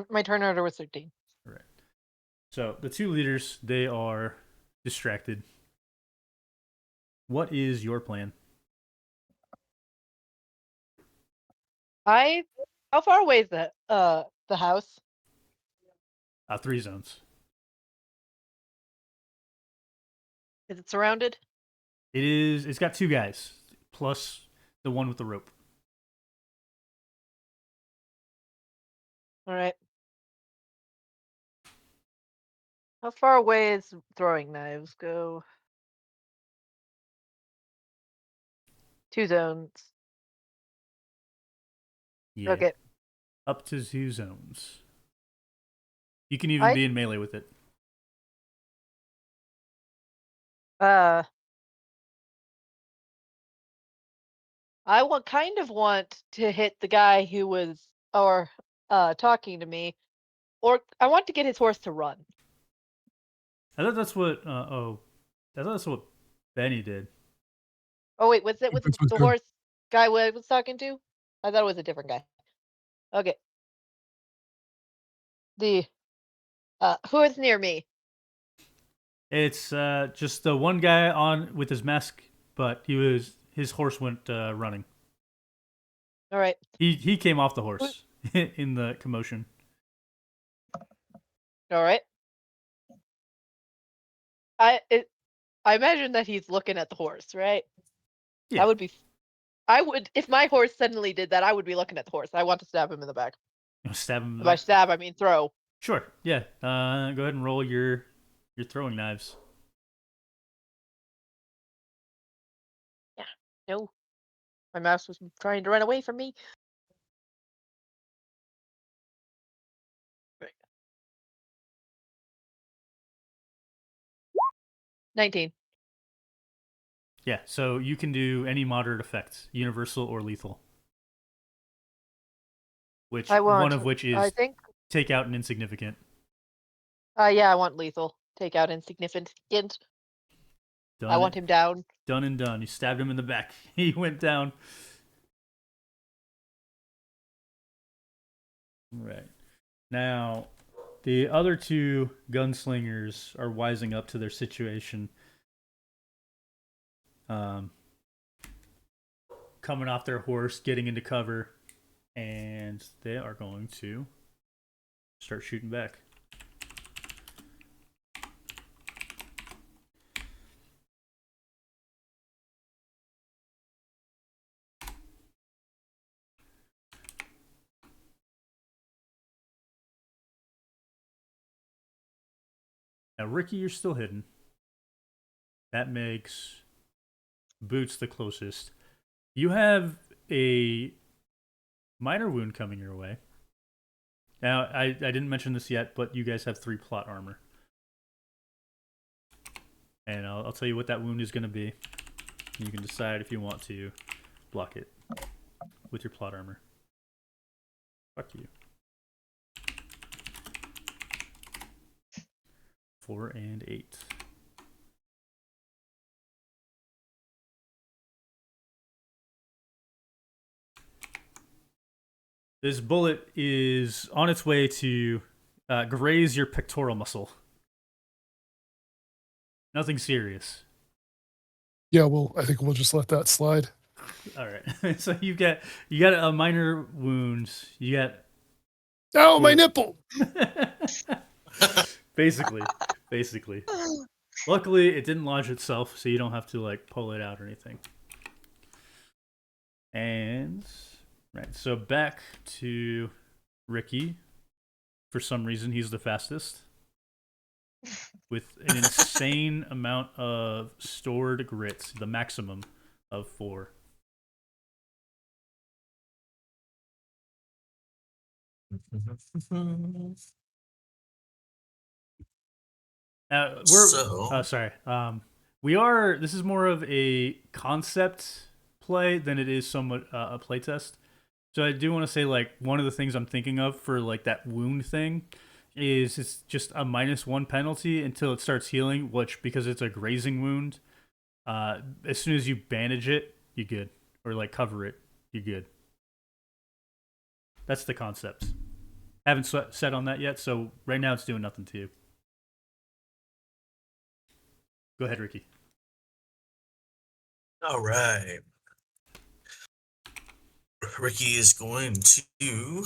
Speaker 3: My turn order was 13.
Speaker 1: Right. So the 2 leaders, they are distracted. What is your plan?
Speaker 3: How far away is the house?
Speaker 1: 3 zones.
Speaker 3: Is it surrounded?
Speaker 1: It is. It's got 2 guys plus the one with the rope.
Speaker 3: All right. How far away is throwing knives? Go 2 zones.
Speaker 1: Yeah.
Speaker 3: Okay.
Speaker 1: Up to 2 zones. You can even
Speaker 3: I-
Speaker 1: be in melee with it.
Speaker 3: I kind of want to hit the guy who was talking to me, or I want to get his horse to run.
Speaker 1: I thought that's what. I thought that's what Benny did.
Speaker 3: Oh wait, was it
Speaker 5: Boots was
Speaker 3: the
Speaker 5: good.
Speaker 3: horse guy I was talking to? I thought it was a different guy. Okay. The who is near me?
Speaker 1: It's just the one guy on with his mask, but his horse went running.
Speaker 3: All right.
Speaker 1: He came off the horse in the commotion.
Speaker 3: All right. I imagine that he's looking at the horse, right?
Speaker 1: Yeah.
Speaker 3: That would be. I would if my horse suddenly did that. I would be looking at the horse. I want to stab him in the back.
Speaker 1: Stab him.
Speaker 3: By stab, I mean throw.
Speaker 1: Sure. Yeah. Go ahead and roll your throwing knives.
Speaker 3: No, my mouse was trying to run away from me. Right. 19.
Speaker 1: Yeah. So you can do any moderate effects, universal or lethal. Which
Speaker 3: I want.
Speaker 1: one of which is
Speaker 3: I think.
Speaker 1: take out an insignificant.
Speaker 3: Yeah, I want lethal. Take out insignificant.
Speaker 1: Done.
Speaker 3: I want him down.
Speaker 1: Done and done. You stabbed him in the back. He went down. Right. Now, the other two gunslingers are wising up to their situation. Coming off their horse, getting into cover, and they are going to start shooting back. Now, Ricky, you're still hidden. That makes Boots the closest. You have a minor wound coming your way. Now, I didn't mention this yet, but you guys have 3 plot armor. And I'll tell you what that wound is going to be. You can decide if you want to block it with your plot armor. Fuck you. 4 and 8. This bullet is on its way to graze your pectoral muscle. Nothing serious.
Speaker 5: Yeah, well, I think we'll just let that slide.
Speaker 1: All right. So you got a minor wound. You got
Speaker 5: Oh, my nipple!
Speaker 1: basically. Luckily, it didn't lodge itself, so you don't have to like pull it out or anything. And right, so back to Ricky. For some reason, he's the fastest. With an insane amount of stored grits, the maximum of 4. We are. This is more of a concept play than it is somewhat a play test. So I do want to say, like, one of the things I'm thinking of for like that wound thing is it's just a -1 penalty until it starts healing. Which, because it's a grazing wound, as soon as you bandage it, you good, or like cover it, you good. That's the concept. Haven't set on that yet, so right now it's doing nothing to you. Go ahead, Ricky.
Speaker 2: All right. Ricky is going to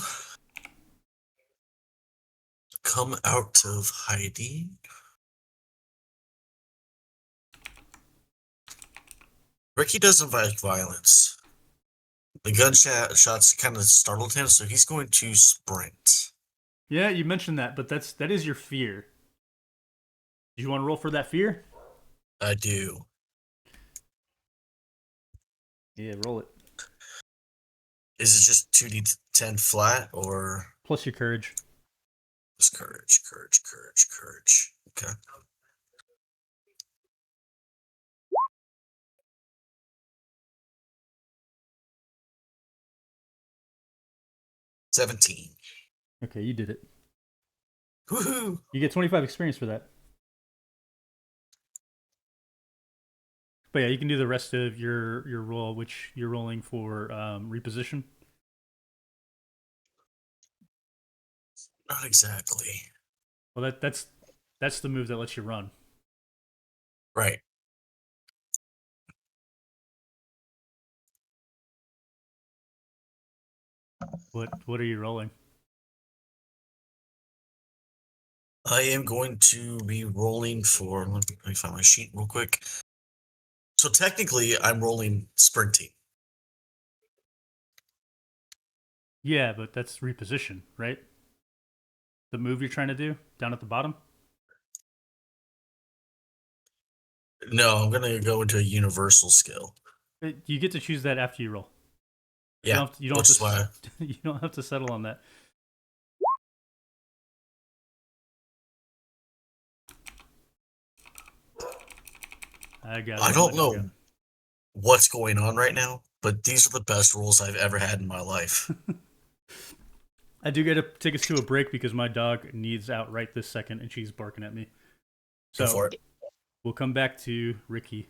Speaker 2: come out of hiding. Ricky doesn't like violence. The gunshots kind of startled him, so he's going to sprint.
Speaker 1: Yeah, you mentioned that, but that is your fear. Do you want to roll for that fear?
Speaker 2: I do.
Speaker 1: Yeah, roll it.
Speaker 2: Is it just 2d10 flat or
Speaker 1: plus your courage?
Speaker 2: Just courage. Okay. 17.
Speaker 1: Okay, you did it.
Speaker 2: Woohoo!
Speaker 1: You get 25 experience for that. But yeah, you can do the rest of your roll, which you're rolling for reposition.
Speaker 2: Not exactly.
Speaker 1: Well, that's the move that lets you run.
Speaker 2: Right.
Speaker 1: What are you rolling?
Speaker 2: I am going to be rolling for. Let me find my sheet real quick. So technically, I'm rolling sprinting.
Speaker 1: Yeah, but that's reposition, right? The move you're trying to do down at the bottom.
Speaker 2: No, I'm gonna go into a universal skill.
Speaker 1: You get to choose that after you roll.
Speaker 2: Yeah,
Speaker 1: You don't
Speaker 2: which
Speaker 1: have
Speaker 2: is
Speaker 1: to,
Speaker 2: why.
Speaker 1: you don't have to settle on that. I got it.
Speaker 2: I don't
Speaker 1: Let it go.
Speaker 2: know what's going on right now, but these are the best rolls I've ever had in my life.
Speaker 1: I do get to take us to a break because my dog needs out right this second, and she's barking at me.
Speaker 2: Go
Speaker 1: So
Speaker 2: for it.
Speaker 1: we'll come back to Ricky.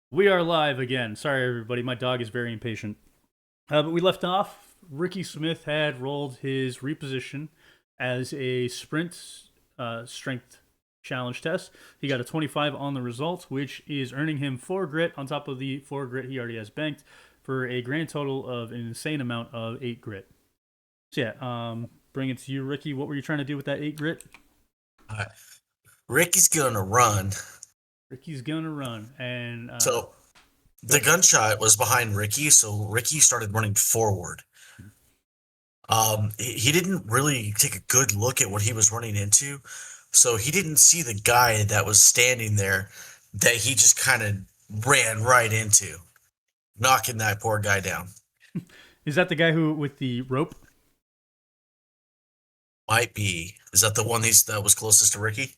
Speaker 1: We are live again. Sorry, everybody. My dog is very impatient. But we left off. Ricky Smith had rolled his reposition as a sprint strength challenge test. He got a 25 on the results, which is earning him 4 grit on top of the 4 grit he already has banked for a grand total of an insane amount of 8 grit. So, yeah, bring it to you, Ricky. What were you trying to do with that 8 grit?
Speaker 2: Ricky's gonna run.
Speaker 1: Ricky's gonna run. And
Speaker 2: So the gunshot was behind Ricky, so Ricky started running forward. He didn't really take a good look at what he was running into, so he didn't see the guy that was standing there that he just kind of ran right into, knocking that poor guy down.
Speaker 1: is that the guy who with the rope?
Speaker 2: Might be. Is that the one that was closest to Ricky?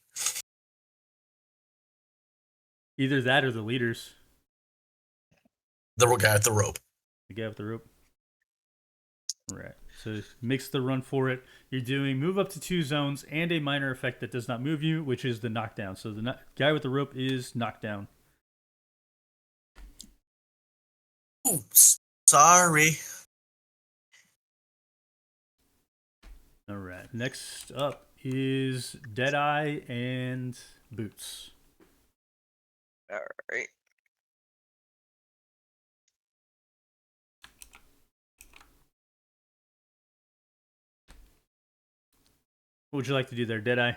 Speaker 1: Either that or the leaders.
Speaker 2: The guy with the rope.
Speaker 1: The guy with the rope. Right. So makes the run for it. You're doing move up to 2 zones and a minor effect that does not move you, which is the knockdown. So the guy with the rope is knocked down.
Speaker 2: Oops. Sorry.
Speaker 1: All right. Next up is Deadeye and Boots.
Speaker 4: All right.
Speaker 1: What would you like to do there, Deadeye?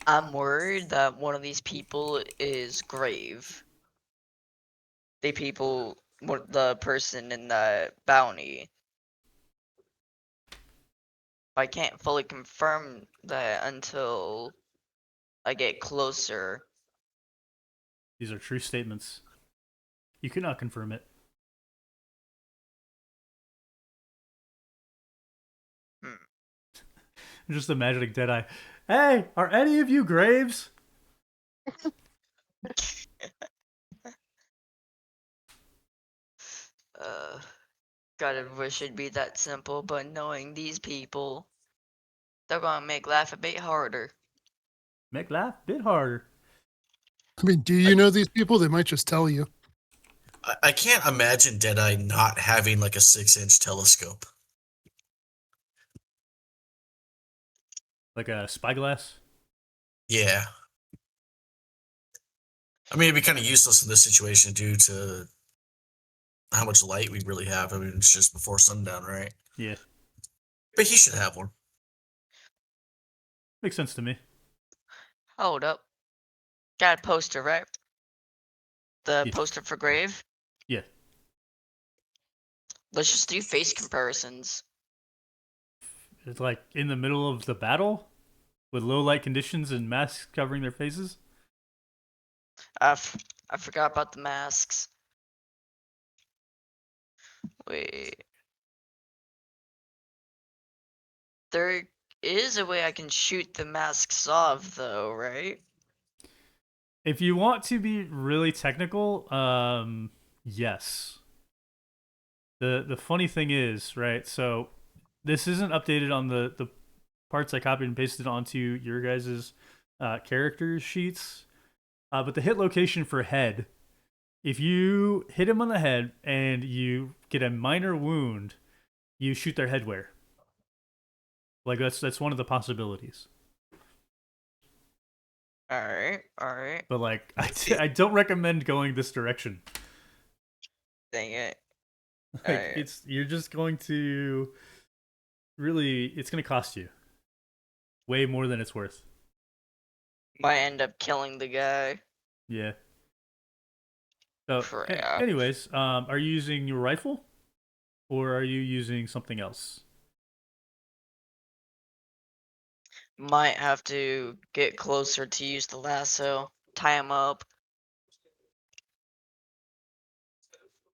Speaker 4: I'm worried that one of these people is Grave. The person in the bounty. I can't fully confirm that until I get closer.
Speaker 1: These are true statements. You cannot confirm it. I'm just imagining Deadeye. Hey, are any of you Graves?
Speaker 4: Gotta wish it'd be that simple, but knowing these people, they're gonna make life a bit harder.
Speaker 1: Make life a bit harder.
Speaker 5: I mean, do you know these people? They might just tell you.
Speaker 2: I can't imagine Deadeye not having like a 6-inch telescope.
Speaker 1: Like a spyglass?
Speaker 2: Yeah. I mean, it'd be kind of useless in this situation due to how much light we really have. I mean, it's just before sundown, right?
Speaker 1: Yeah.
Speaker 2: But he should have one.
Speaker 1: Makes sense to me.
Speaker 4: Hold up. Got a poster, right? The
Speaker 1: Yeah.
Speaker 4: poster for Grave?
Speaker 1: Yeah.
Speaker 4: Let's just do face comparisons.
Speaker 1: It's like in the middle of the battle with low light conditions and masks covering their faces.
Speaker 4: I forgot about the masks. Wait. There is a way I can shoot the masks off, though, right?
Speaker 1: If you want to be really technical, yes. The funny thing is, right? So this isn't updated on the parts I copied and pasted onto your guys' character sheets. But the hit location for head, if you hit him on the head and you get a minor wound, you shoot their headwear. Like that's one of the possibilities.
Speaker 4: Alright, alright.
Speaker 1: But like I don't recommend going this direction.
Speaker 4: Dang it.
Speaker 1: Like
Speaker 4: Alright.
Speaker 1: you're just going to it's going to cost you way more than it's worth.
Speaker 4: Might end up killing the guy.
Speaker 1: Yeah. So,
Speaker 4: Crap.
Speaker 1: anyways, are you using your rifle, or are you using something else?
Speaker 4: Might have to get closer to use the lasso. Tie him up.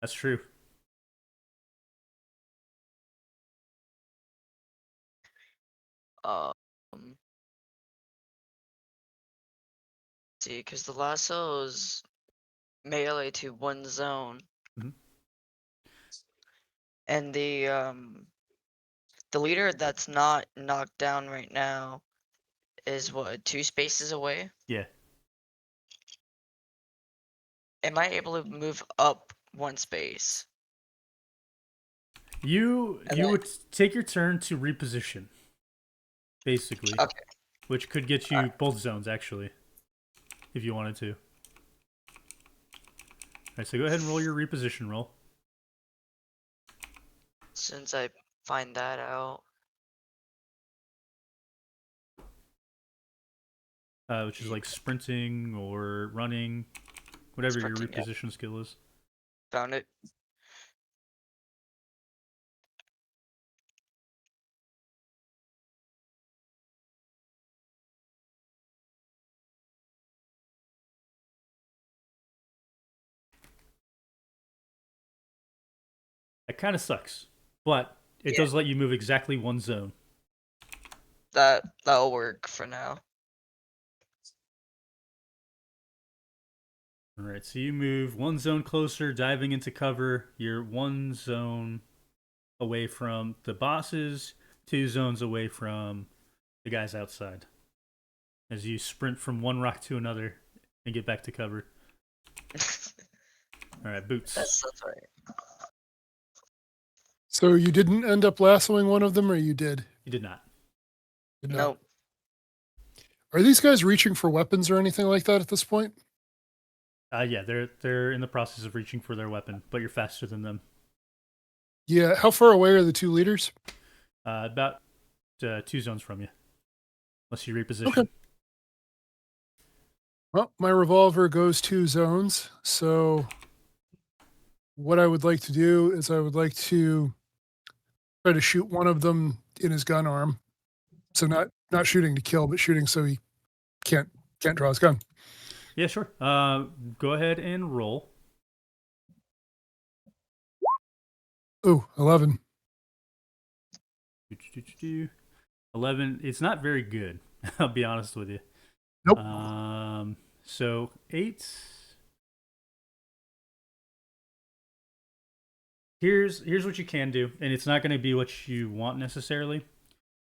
Speaker 1: That's true.
Speaker 4: Um. See, because the lasso is melee to one zone.
Speaker 1: Mhm.
Speaker 4: And the leader that's not knocked down right now is what, 2 spaces away?
Speaker 1: Yeah.
Speaker 4: Am I able to move up one space?
Speaker 1: You
Speaker 4: And
Speaker 1: you
Speaker 4: then-
Speaker 1: would take your turn to reposition, basically,
Speaker 4: Okay.
Speaker 1: which could get you both zones actually, if you wanted to. All right, so go ahead and roll your reposition roll,
Speaker 4: Since I find that out.
Speaker 1: which is like sprinting or running, whatever your
Speaker 4: Sprinting, yeah.
Speaker 1: reposition skill is.
Speaker 4: Found it.
Speaker 1: That kind of sucks, but it
Speaker 4: Yeah.
Speaker 1: does let you move exactly one zone.
Speaker 4: That'll work for now.
Speaker 1: All right, so you move one zone closer, diving into cover. You're one zone away from the bosses, 2 zones away from the guys outside. As you sprint from one rock to another and get back to cover. All right, Boots.
Speaker 4: That's right.
Speaker 5: So you didn't end up lassoing one of them, or you did?
Speaker 1: You did not.
Speaker 5: Did not.
Speaker 4: Nope.
Speaker 5: Are these guys reaching for weapons or anything like that at this point?
Speaker 1: Yeah, they're in the process of reaching for their weapon, but you're faster than them.
Speaker 5: Yeah. How far away are the two leaders?
Speaker 1: About 2 zones from you, unless you reposition.
Speaker 5: Okay. Well, my revolver goes 2 zones. So what I would like to do is I would like to try to shoot one of them in his gun arm. So not shooting to kill, but shooting so he can't draw his gun.
Speaker 1: Yeah, sure. Go ahead and roll.
Speaker 5: Ooh, 11.
Speaker 1: 11. It's not very good. I'll be honest with you.
Speaker 5: Nope.
Speaker 1: So 8. Here's what you can do, and it's not going to be what you want necessarily,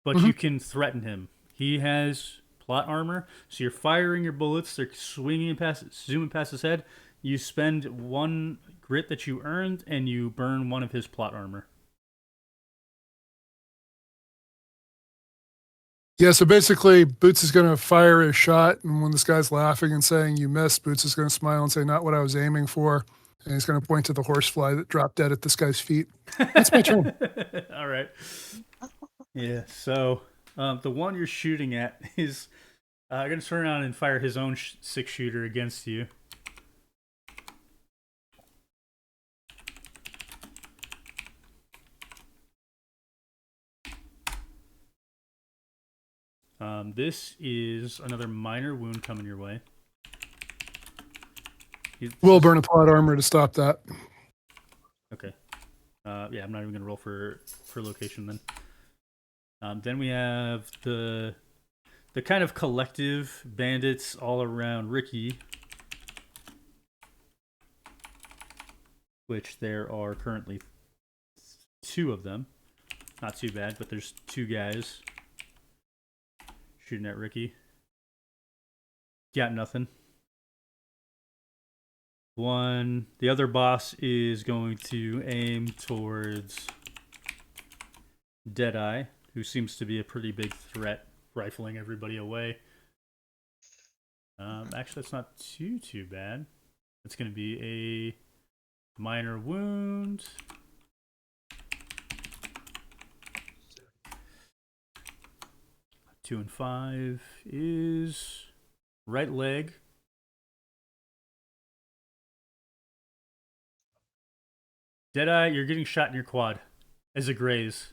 Speaker 1: but you can threaten him. He has plot armor, so you're firing your bullets. They're zooming past his head. You spend 1 grit that you earned, and you burn 1 of his plot armor.
Speaker 5: Yeah, so basically, Boots is going to fire a shot, and when this guy's laughing and saying you missed, Boots is going to smile and say, "Not what I was aiming for," and he's going to point to the horsefly that dropped dead at this guy's feet. That's my turn.
Speaker 1: All right. Yeah. So the one you're shooting at is going to turn around and fire his own 6-shooter against you. This is another minor wound coming your way.
Speaker 5: We'll burn a plot armor to stop that.
Speaker 1: Okay. Yeah, I'm not even gonna roll for location then. Then we have the kind of collective bandits all around Ricky, which there are currently 2 of them. Not too bad, but there's 2 guys shooting at Ricky. Got nothing. The other boss is going to aim towards Deadeye, who seems to be a pretty big threat, rifling everybody away. Actually, that's not too bad. It's going to be a minor wound. Two and 5 is right leg. Deadeye, you're getting shot in your quad as a graze.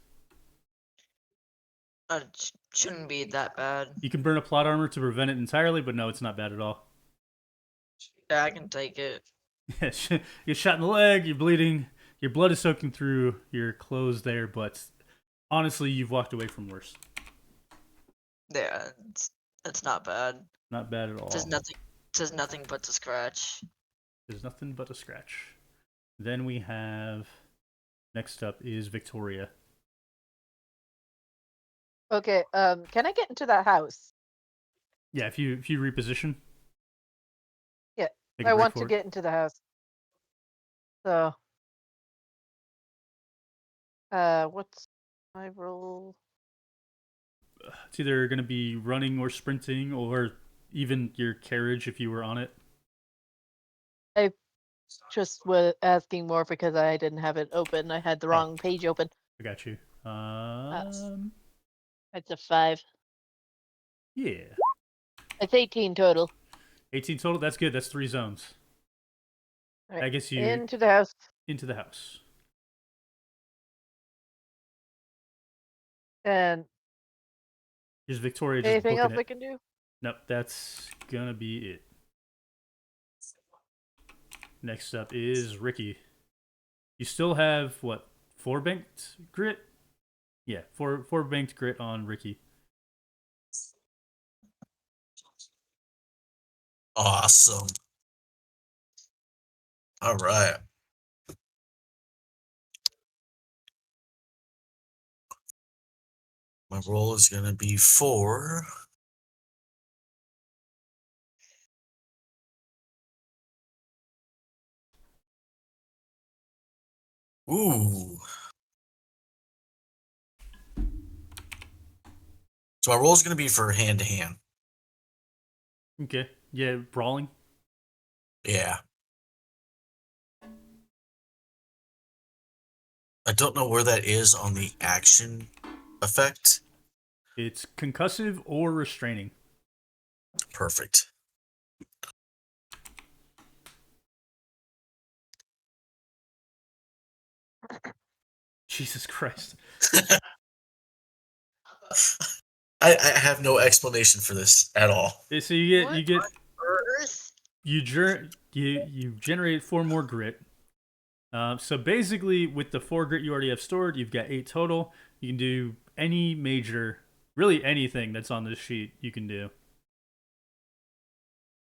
Speaker 4: Shouldn't be that bad.
Speaker 1: You can burn a plot armor to prevent it entirely, but no, it's not bad at all.
Speaker 4: Yeah, I can take it.
Speaker 1: You're shot in the leg, you're bleeding, your blood is soaking through your clothes there, but honestly, you've walked away from worse.
Speaker 4: Yeah, it's not bad.
Speaker 1: Not bad at all.
Speaker 4: There's nothing but to scratch.
Speaker 1: There's nothing but a scratch. Then we have, next up is Victoria.
Speaker 3: Okay, can I get into that house?
Speaker 1: Yeah, if you reposition. Make a
Speaker 3: I
Speaker 1: break
Speaker 3: want
Speaker 1: for
Speaker 3: to
Speaker 1: it.
Speaker 3: get into the house. So, what's my roll?
Speaker 1: It's either going to be running or sprinting, or even your carriage if you were on it.
Speaker 3: I just was asking more because I didn't have it open. I had the
Speaker 1: Oh.
Speaker 3: wrong page open.
Speaker 1: I got you.
Speaker 3: It's a 5.
Speaker 1: Yeah.
Speaker 3: It's 18 total.
Speaker 1: 18 total. That's good. That's 3 zones.
Speaker 3: All right,
Speaker 1: That gets you
Speaker 3: into the house.
Speaker 1: into the house.
Speaker 3: And
Speaker 1: Here's Victoria just
Speaker 3: anything
Speaker 1: booking
Speaker 3: else I
Speaker 1: it.
Speaker 3: can do?
Speaker 1: Nope, that's gonna be it. Next up is Ricky. You still have what? 4 banked grit? Yeah, four banked grit on Ricky.
Speaker 2: Awesome. All right. My roll is going to be 4. Ooh. So my roll is going to be for hand to hand.
Speaker 1: Okay. Yeah, brawling.
Speaker 2: Yeah. I don't know where that is on the action effect.
Speaker 1: It's concussive or restraining.
Speaker 2: Perfect.
Speaker 1: Jesus Christ.
Speaker 2: I have no explanation for this at all.
Speaker 1: So you
Speaker 4: What
Speaker 1: get
Speaker 4: on Earth?
Speaker 1: you generate 4 more grit. So basically, with the 4 grit you already have stored, you've got 8 total. You can do any major, really anything that's on this sheet. You can do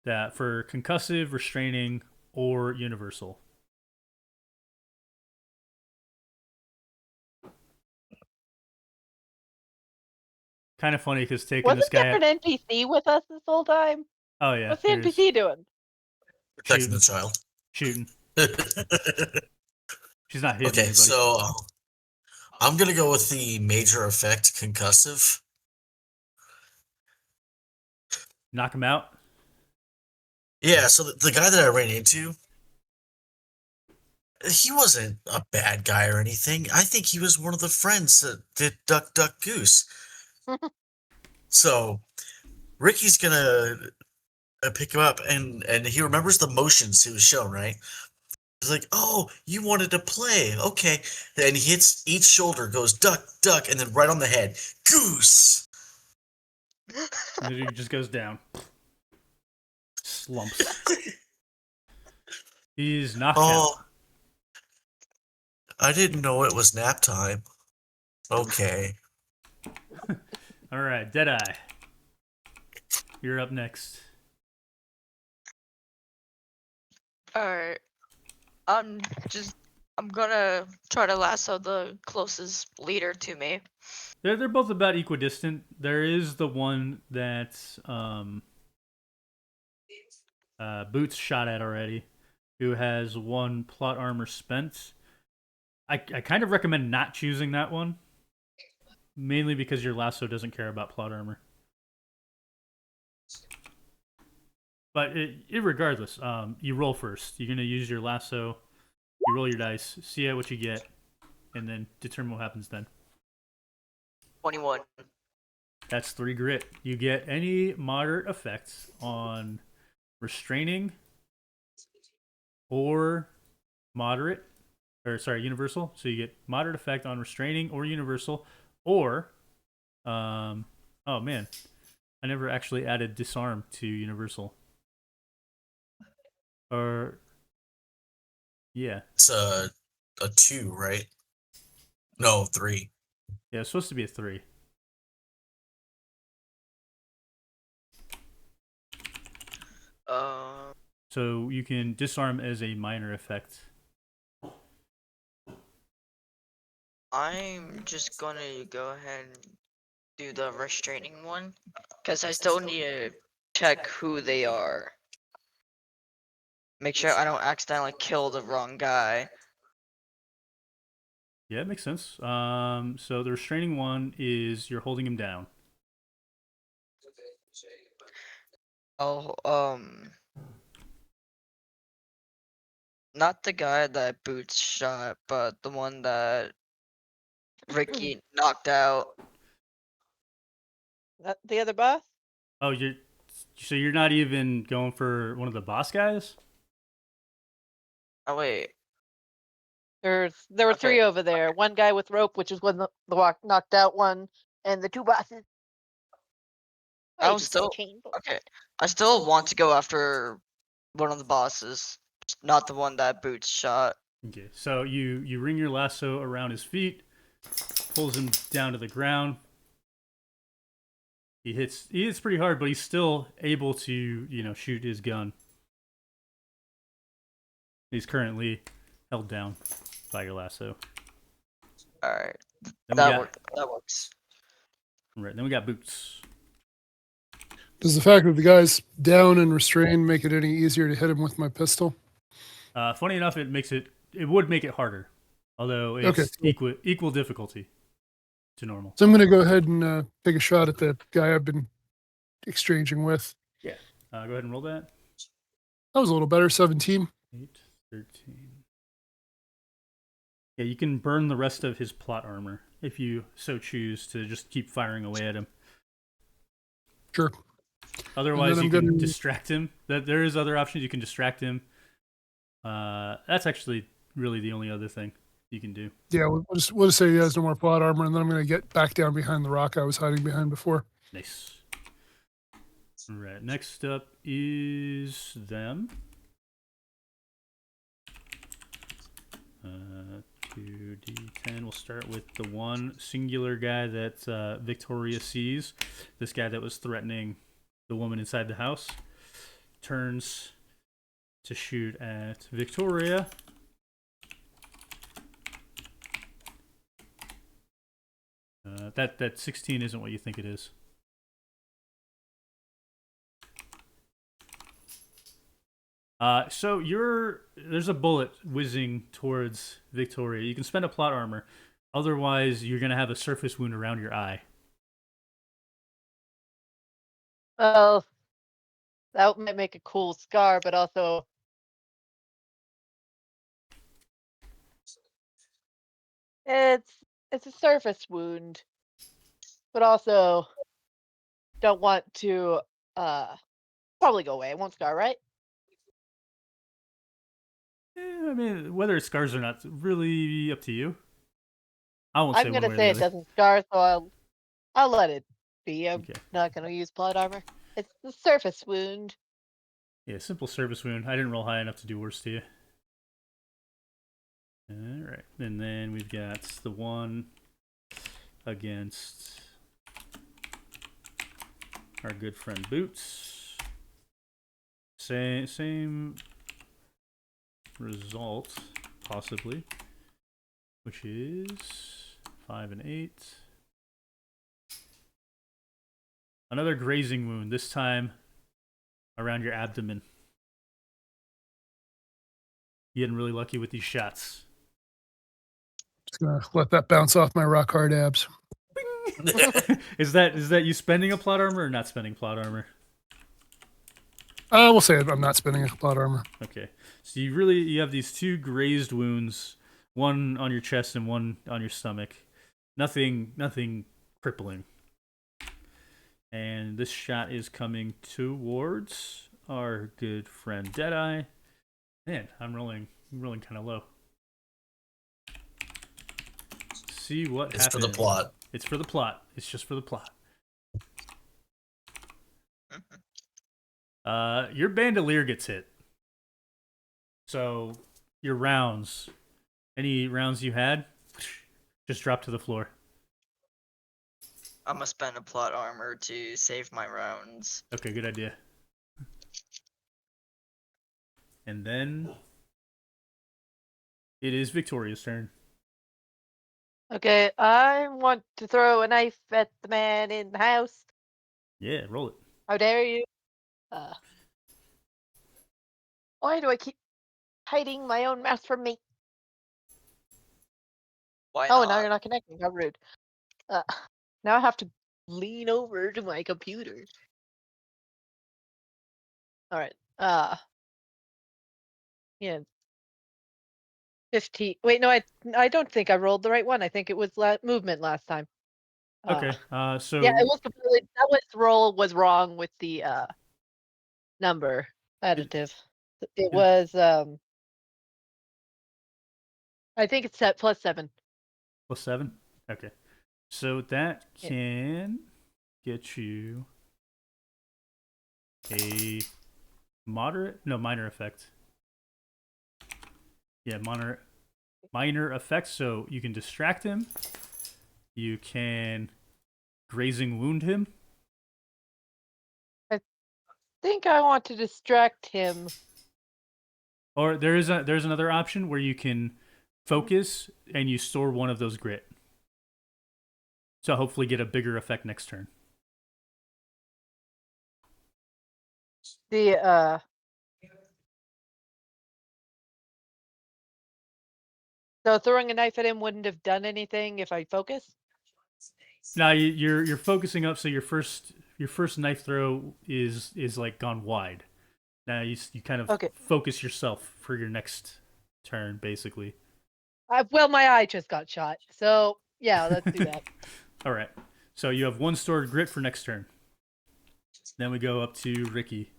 Speaker 1: that for concussive, restraining, or universal. Kind of funny because taking this
Speaker 3: Wasn't there
Speaker 1: guy.
Speaker 3: an NPC with us this whole time?
Speaker 1: Oh yeah,
Speaker 3: What's the
Speaker 1: there's
Speaker 3: NPC doing?
Speaker 2: Protecting the child.
Speaker 1: shooting. She's not hitting
Speaker 2: Okay,
Speaker 1: anybody.
Speaker 2: so I'm going to go with the major effect concussive.
Speaker 1: Knock him out.
Speaker 2: Yeah, so the guy that I ran into, he wasn't a bad guy or anything. I think he was one of the friends that did Duck Duck Goose. So Ricky's gonna pick him up, and he remembers the motions he was shown, right? He's like, "Oh, you wanted to play, okay?" And he hits each shoulder, goes duck, duck, and then right on the head, goose.
Speaker 1: And the dude just goes down. Slumps. He's knocked
Speaker 2: Oh,
Speaker 1: out.
Speaker 2: I didn't know it was nap time. Okay.
Speaker 1: All right, Deadeye. You're up next.
Speaker 4: Alright. I'm gonna try to lasso the closest leader to me.
Speaker 1: They're both about equidistant. There is the one that Boots shot at already, who has 1 plot armor spent. I kind of recommend not choosing that one, mainly because your lasso doesn't care about plot armor. But regardless, you roll first. You're gonna use your lasso. You roll your dice, see what you get, and then determine what happens then.
Speaker 4: 21.
Speaker 1: That's 3 grit. You get any moderate effects on restraining or moderate, or sorry, universal. So you get moderate effect on restraining or universal, or oh man, I never actually added disarm to universal. Or yeah,
Speaker 2: It's a 2, right? No, 3.
Speaker 1: yeah, it's supposed to be a 3. So you can disarm as a minor effect.
Speaker 4: I'm just gonna go ahead and do the restraining one. Because I still need to check who they are. make sure I don't accidentally kill the wrong guy.
Speaker 1: Yeah, it makes sense. So the restraining one is you're holding him down.
Speaker 4: Oh, not the guy that Boots shot, but the one that Ricky knocked out.
Speaker 3: The other boss?
Speaker 1: Oh, so you're not even going for one of the boss guys?
Speaker 4: Oh wait,
Speaker 3: There were
Speaker 4: Okay.
Speaker 3: three over there. One guy with rope, which is one the knocked out one, and the two bosses.
Speaker 4: I
Speaker 3: Wait,
Speaker 4: was
Speaker 3: it's a
Speaker 4: still
Speaker 3: chain.
Speaker 4: okay. I still want to go after one of the bosses, not the one that Boots shot.
Speaker 1: Okay, so you ring your lasso around his feet, pulls him down to the ground. He hits pretty hard, but he's still able to shoot his gun. He's currently held down by your lasso.
Speaker 4: All right,
Speaker 1: Then we
Speaker 4: that
Speaker 1: got
Speaker 4: worked. That works.
Speaker 1: right. Then we got Boots.
Speaker 5: Does the fact that the guy's down and restrained make it any easier to hit him with my pistol?
Speaker 1: Funny enough, it would make it harder, although it's
Speaker 5: Okay, cool.
Speaker 1: equal difficulty to normal.
Speaker 5: So I'm going to go ahead and take a shot at the guy I've been exchanging with.
Speaker 1: Yeah. Go ahead and roll that.
Speaker 5: That was a little better, 17.
Speaker 1: 8, 13. Yeah, you can burn the rest of his plot armor if you so choose to just keep firing away at him.
Speaker 5: Sure.
Speaker 1: Otherwise,
Speaker 5: I'm
Speaker 1: you can
Speaker 5: gonna-
Speaker 1: distract him. There is other options. You can distract him. That's actually really the only other thing you can do.
Speaker 5: Yeah, we'll just say he has no more plot armor, and then I'm going to get back down behind the rock I was hiding behind before.
Speaker 1: Nice. All right. Next up is them. 2d10. We'll start with the one singular guy that Victoria sees. This guy that was threatening the woman inside the house turns to shoot at Victoria. That 16 isn't what you think it is. So there's a bullet whizzing towards Victoria. You can spend a plot armor. Otherwise, you're gonna have a surface wound around your eye.
Speaker 3: Well, that might make a cool scar, but also it's a surface wound, but also don't want to probably go away. It won't scar, right?
Speaker 1: I mean, whether it scars or not, it's really up to you. I won't say
Speaker 3: I'm
Speaker 1: one
Speaker 3: gonna
Speaker 1: way or
Speaker 3: say
Speaker 1: the
Speaker 3: it
Speaker 1: other.
Speaker 3: doesn't scar, so I'll let it be. I'm
Speaker 1: Okay.
Speaker 3: not gonna use plot armor. It's the surface wound.
Speaker 1: Yeah, simple surface wound. I didn't roll high enough to do worse to you. All right, and then we've got the one against our good friend Boots. Same result, possibly, which is 5 and 8. Another grazing wound, this time around your abdomen. You're getting really lucky with these shots.
Speaker 5: Just going to let that bounce off my rock hard abs.
Speaker 1: Is that you spending a plot armor or not spending plot armor?
Speaker 5: We'll say I'm not spending a plot armor.
Speaker 1: Okay. So you have these two grazed wounds, one on your chest and one on your stomach. Nothing crippling. And this shot is coming towards our good friend Deadeye. Man, I'm rolling kind of low. See what
Speaker 2: It's
Speaker 1: happens.
Speaker 2: for the plot.
Speaker 1: It's for the plot. It's just for the plot. Your bandolier gets hit. So your rounds, any rounds you had, just drop to the floor.
Speaker 4: I'm gonna spend a plot armor to save my rounds.
Speaker 1: Okay, good idea. And then it is Victoria's turn.
Speaker 3: Okay, I want to throw a knife at the man in the house.
Speaker 1: Yeah, roll it.
Speaker 3: How dare you? Why do I keep hiding my own mouse from me?
Speaker 4: Why
Speaker 3: Oh,
Speaker 4: not?
Speaker 3: and now you're not connecting. How rude. Uh, now I have to lean over to my computer. All right. Yeah. 15. Wait, no, I don't think I rolled the right one. I think it was movement last time.
Speaker 1: Okay.
Speaker 3: Yeah, it
Speaker 1: So
Speaker 3: was completely. That was roll was wrong with the number additive. It
Speaker 1: it-
Speaker 3: was I think it's set +7.
Speaker 1: +7. Okay. So that
Speaker 3: Yeah.
Speaker 1: can get you a minor effect. Yeah, minor effect. So you can distract him. You can grazing wound him.
Speaker 3: Think I want to distract him.
Speaker 1: Or there's another option where you can focus and you store one of those grit. So hopefully get a bigger effect next turn.
Speaker 3: The so throwing a knife at him wouldn't have done anything if I focused.
Speaker 1: Now you're focusing up, so your first knife throw is like gone wide. Now you kind of
Speaker 3: Okay.
Speaker 1: focus yourself for your next turn, basically.
Speaker 3: Well, my eye just got shot. So yeah, let's do that.
Speaker 1: All right. So you have one stored grit for next turn. Then we go up to Ricky.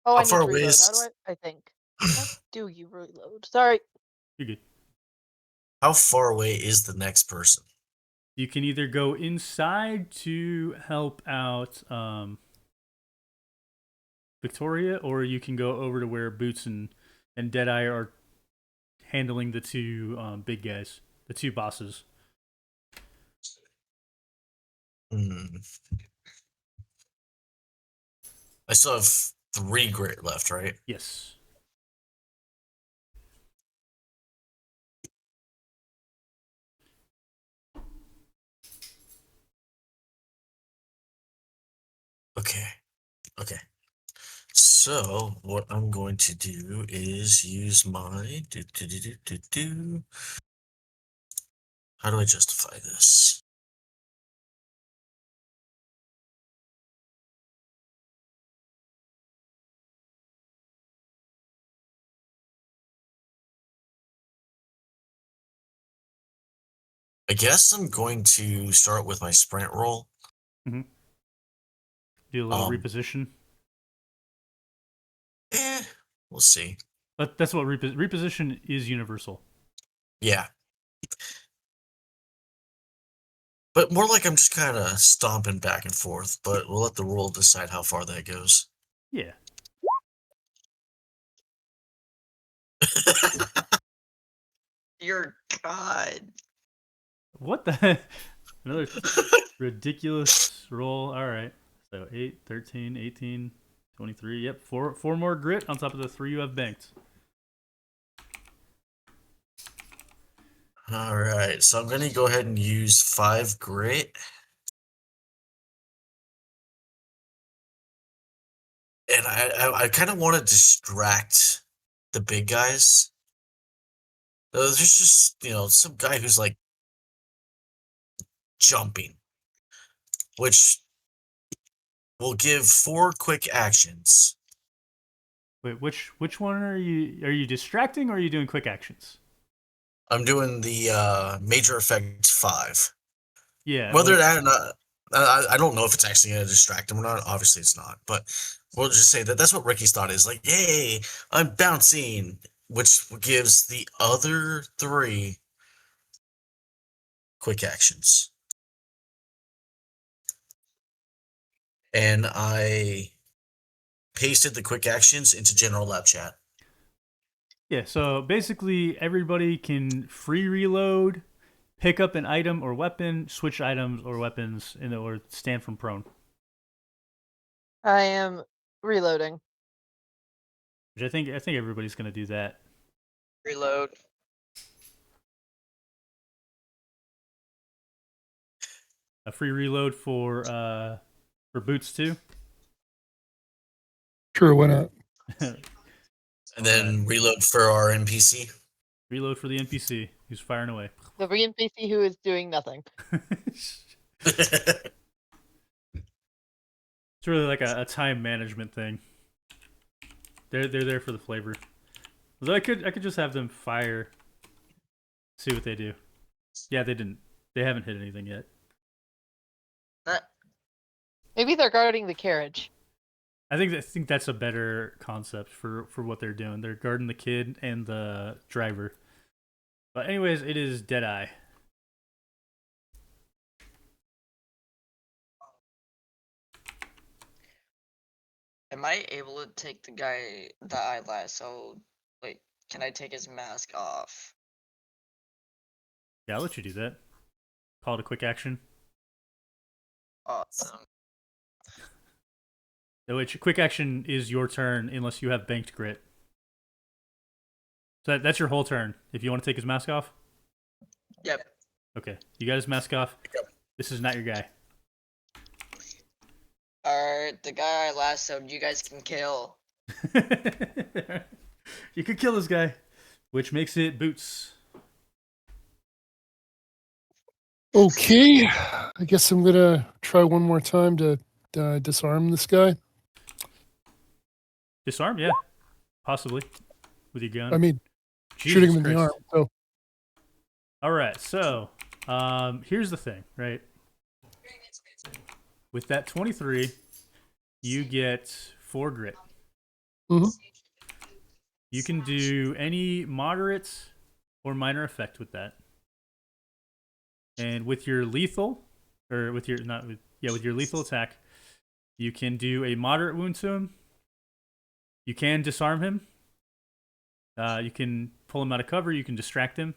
Speaker 3: Oh,
Speaker 2: How
Speaker 3: I need
Speaker 2: far
Speaker 3: to
Speaker 2: away
Speaker 3: reload. How
Speaker 2: is
Speaker 3: do I think. How do you reload? Sorry.
Speaker 1: You're good.
Speaker 2: how far away is the next person?
Speaker 1: You can either go inside to help out Victoria, or you can go over to where Boots and Deadeye are handling the two big guys, the two bosses.
Speaker 2: Hmm. I still have 3 grit left, right?
Speaker 1: Yes.
Speaker 2: Okay. Okay. So what I'm going to do is use my do. How do I justify this? I guess I'm going to start with my sprint roll.
Speaker 1: Mm-hmm. Do a little
Speaker 2: Um,
Speaker 1: reposition.
Speaker 2: We'll see.
Speaker 1: But that's what reposition is universal.
Speaker 2: Yeah. But more like I'm just kind of stomping back and forth, but we'll let the roll decide how far that goes.
Speaker 1: Yeah.
Speaker 4: Dear God.
Speaker 1: What the? Another ridiculous roll. All right. So 8, 13, 18, 23. Yep. Four more grit on top of the 3 you have banked.
Speaker 2: All right, so I'm going to go ahead and use 5 grit. And I kind of want to distract the big guys. There's just, some guy who's like jumping, which will give 4 quick actions.
Speaker 1: Wait, which one are you distracting or are you doing quick actions?
Speaker 2: I'm doing the major effect 5.
Speaker 1: Yeah.
Speaker 2: Whether
Speaker 1: Like,
Speaker 2: that or not, I don't know if it's actually going to distract him or not. Obviously, it's not. But we'll just say that that's what Ricky's thought is. Like, yay, I'm bouncing, which gives the other 3 quick actions. And I pasted the quick actions into general lab chat.
Speaker 1: yeah, so basically everybody can free reload, pick up an item or weapon, switch items or weapons, or stand from prone.
Speaker 3: I am reloading.
Speaker 1: Which I think everybody's gonna do that.
Speaker 4: Reload.
Speaker 1: A free reload for Boots too.
Speaker 5: Sure, why not?
Speaker 2: And then reload for our NPC.
Speaker 1: Reload for the NPC who's firing away.
Speaker 3: The NPC who is doing nothing.
Speaker 1: It's really like a time management thing. They're there for the flavor. Although I could just have them fire, see what they do. Yeah, they didn't. They haven't hit anything yet.
Speaker 3: Maybe they're guarding the carriage.
Speaker 1: I think that's a better concept for what they're doing. They're guarding the kid and the driver. But anyways, it is Deadeye.
Speaker 4: Am I able to take the guy that I lassoed? Wait, can I take his mask off?
Speaker 1: Yeah, I'll let you do that. Call it a quick action.
Speaker 4: Awesome.
Speaker 1: Which quick action is your turn unless you have banked grit. So that's your whole turn. If you want to take his mask off.
Speaker 4: Yep.
Speaker 1: Okay, you got his mask off. This is not your guy.
Speaker 4: Alright, the guy I lassoed, you guys can kill.
Speaker 1: You could kill this guy, which makes it Boots.
Speaker 5: Okay, I guess I'm gonna try one more time to disarm this guy.
Speaker 1: Disarm, yeah, possibly with your gun.
Speaker 5: I mean,
Speaker 1: Jesus
Speaker 5: shooting him in the
Speaker 1: Christ.
Speaker 5: arm. So
Speaker 1: All right, so here's the thing, right? With that 23, you get 4 grit.
Speaker 5: Mhm.
Speaker 1: You can do any moderate or minor effect with that. And with your lethal, or with your with your lethal attack, you can do a moderate wound to him. You can disarm him. You can pull him out of cover. You can distract him.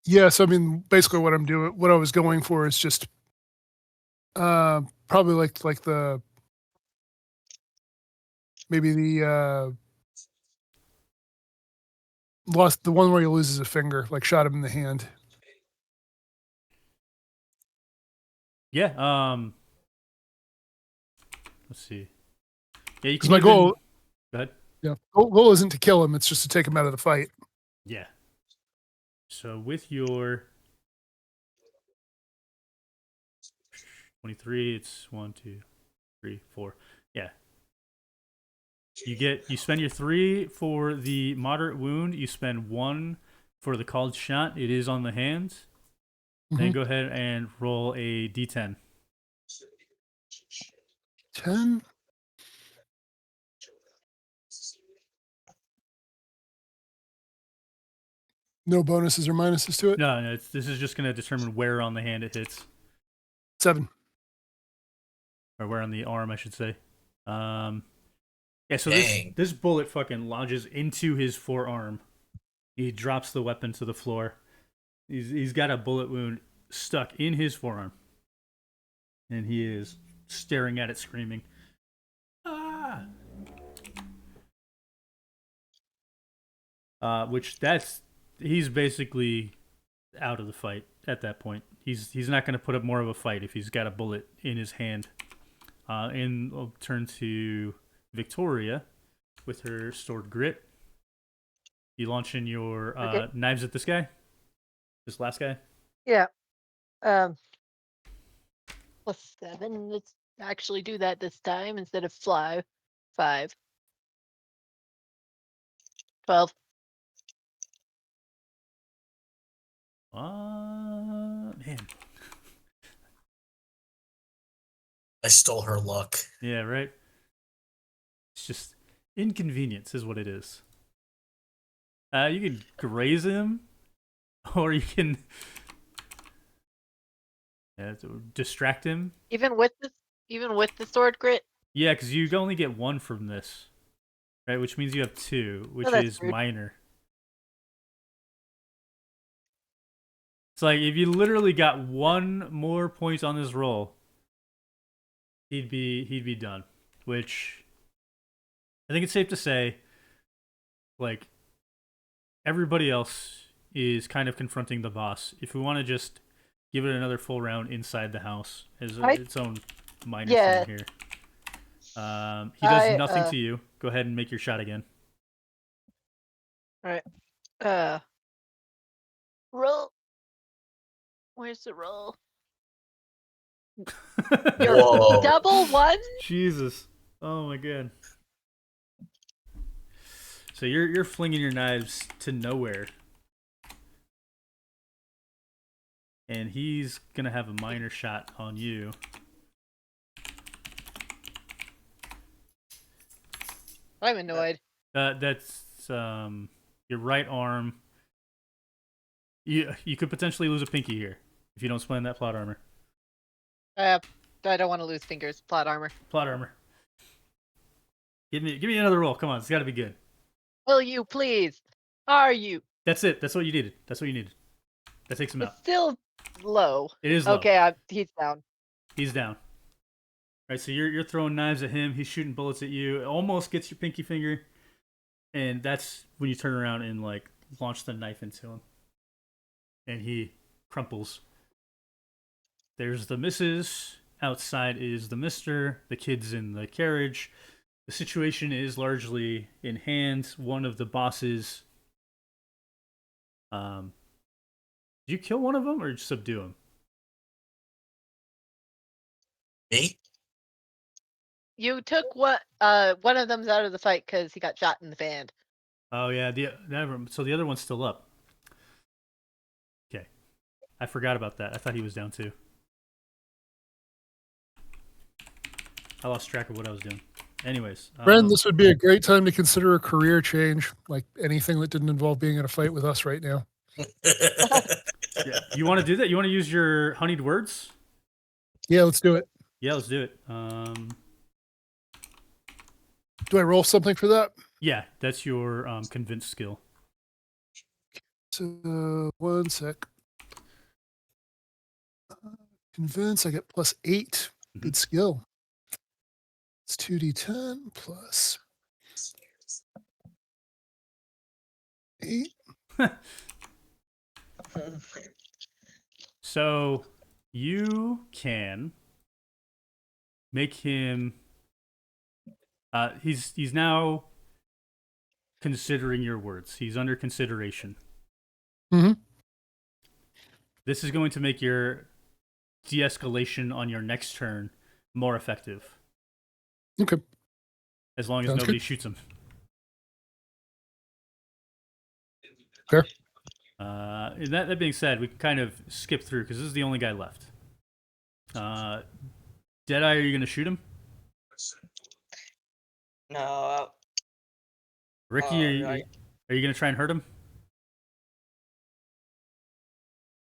Speaker 5: yes, I mean, basically what I was going for is just probably like the maybe the lost the one where he loses a finger, like shot him in the hand.
Speaker 1: Yeah. Let's see. Yeah, you
Speaker 5: Because
Speaker 1: can
Speaker 5: my
Speaker 1: even-
Speaker 5: goal,
Speaker 1: Go ahead.
Speaker 5: yeah, goal isn't to kill him; it's just to take him out of the fight.
Speaker 1: Yeah. So with your 23, it's 1, 2, 3, 4. Yeah. You spend your 3 for the moderate wound. You spend 1 for the called shot. It is on the hand. Then
Speaker 5: Mhm.
Speaker 1: go ahead and roll a d10.
Speaker 5: 10. No bonuses or minuses to it.
Speaker 1: No, this is just going to determine where on the hand it hits,
Speaker 5: 7.
Speaker 1: or where on the arm, I should say. Yeah. So
Speaker 2: Dang.
Speaker 1: this bullet fucking lodges into his forearm. He drops the weapon to the floor. He's got a bullet wound stuck in his forearm, and he is staring at it, screaming. Ah! He's basically out of the fight at that point. He's not going to put up more of a fight if he's got a bullet in his hand. And I'll turn to Victoria with her stored grit. You launch in your
Speaker 3: Okay.
Speaker 1: knives at this guy, this last guy.
Speaker 3: Yeah. Plus 7. Let's actually do that this time instead of fly. 5. 12.
Speaker 1: Man.
Speaker 2: I stole her luck.
Speaker 1: Yeah, right. It's just inconvenience is what it is. You can graze him, or you can distract him.
Speaker 3: Even with the sword grit.
Speaker 1: Yeah, because you only get 1 from this, right? Which means you have 2, which
Speaker 3: that's
Speaker 1: is
Speaker 3: rude.
Speaker 1: minor. It's like if you literally got 1 more point on this roll, he'd be done. Which I think it's safe to say, like, everybody else is kind of confronting the boss. If we want to just give it another full round inside the house as
Speaker 3: I-
Speaker 1: its own minor
Speaker 3: Yeah.
Speaker 1: thing here. He does
Speaker 3: I,
Speaker 1: nothing to you. Go ahead and make your shot again.
Speaker 3: Roll. Where's the roll?
Speaker 2: Whoa.
Speaker 3: Double one?
Speaker 1: Jesus. Oh my god. So you're flinging your knives to nowhere. And he's gonna have a minor shot on you.
Speaker 3: I'm annoyed.
Speaker 1: That's your right arm. You could potentially lose a pinky here if you don't spend that plot armor.
Speaker 3: I don't want to lose fingers. Plot armor.
Speaker 1: Plot armor. Give me another roll. Come on, it's got to be good.
Speaker 3: Will you please? Are you?
Speaker 1: That's it. That's what you needed. That's what you needed. That takes him
Speaker 3: It's
Speaker 1: out.
Speaker 3: still low.
Speaker 1: It is low.
Speaker 3: Okay, he's down.
Speaker 1: He's down. Right, so you're throwing knives at him. He's shooting bullets at you. It almost gets your pinky finger, and that's when you turn around and like launch the knife into him, and he crumples. There's the missus. Outside is the mister. The kid's in the carriage. The situation is largely in hand. One of the bosses. Did you kill one of them or just subdue him?
Speaker 2: Me?
Speaker 3: You took one of them's out of the fight because he got shot in the fan.
Speaker 1: Oh yeah, so the other one's still up. Okay, I forgot about that. I thought he was down too. I lost track of what I was doing. Anyways,
Speaker 5: Bren, this would be a great time to consider a career change, like anything that didn't involve being in a fight with us right now.
Speaker 1: yeah, you want to do that? You want to use your honeyed words?
Speaker 5: Yeah, let's do it.
Speaker 1: Yeah, let's do it.
Speaker 5: Do I roll something for that?
Speaker 1: Yeah, that's your convince skill.
Speaker 5: So, one sec. Convince, I get +8. Good skill. It's 2d10 plus 8.
Speaker 1: So you can make him. He's now considering your words. He's under consideration.
Speaker 5: Mhm.
Speaker 1: This is going to make your de-escalation on your next turn more effective.
Speaker 5: Okay.
Speaker 1: As long as
Speaker 5: Sounds
Speaker 1: nobody
Speaker 5: good.
Speaker 1: shoots him.
Speaker 5: Fair.
Speaker 1: And that being said, we can kind of skip through because this is the only guy left. Deadeye, are you going to shoot him?
Speaker 4: No,
Speaker 1: Ricky, are
Speaker 4: right.
Speaker 1: you going to try and hurt him?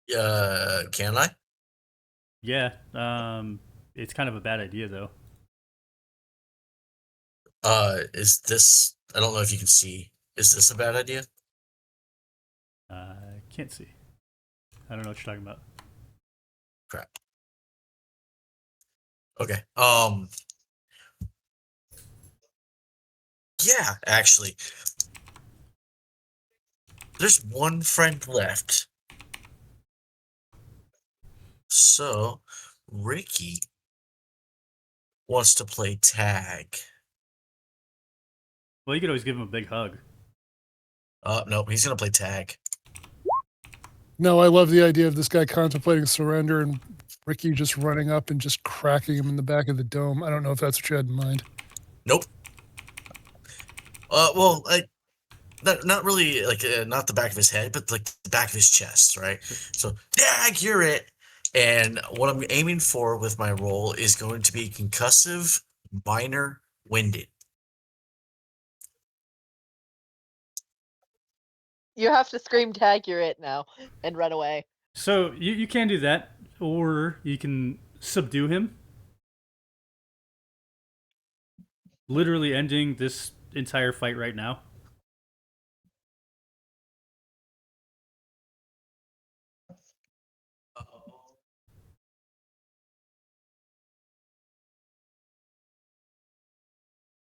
Speaker 2: Can I?
Speaker 1: Yeah. It's kind of a bad idea though.
Speaker 2: Is this? I don't know if you can see. Is this a bad idea?
Speaker 1: Can't see. I don't know what you're talking about.
Speaker 2: Crap. Okay. Yeah, actually. There's one friend left. So, Ricky wants to play tag.
Speaker 1: Well, you could always give him a big hug.
Speaker 2: Nope, he's gonna play tag.
Speaker 5: No, I love the idea of this guy contemplating surrender and Ricky just running up and just cracking him in the back of the dome. I don't know if that's what you had in mind.
Speaker 2: Nope. Well, not really, like, not the back of his head, but like the back of his chest, right? So, tag, you're it. And what I'm aiming for with my roll is going to be concussive, minor, winded.
Speaker 3: You have to scream tag you're it now and run away.
Speaker 1: So you can do that, or you can subdue him. Literally ending this entire fight right now.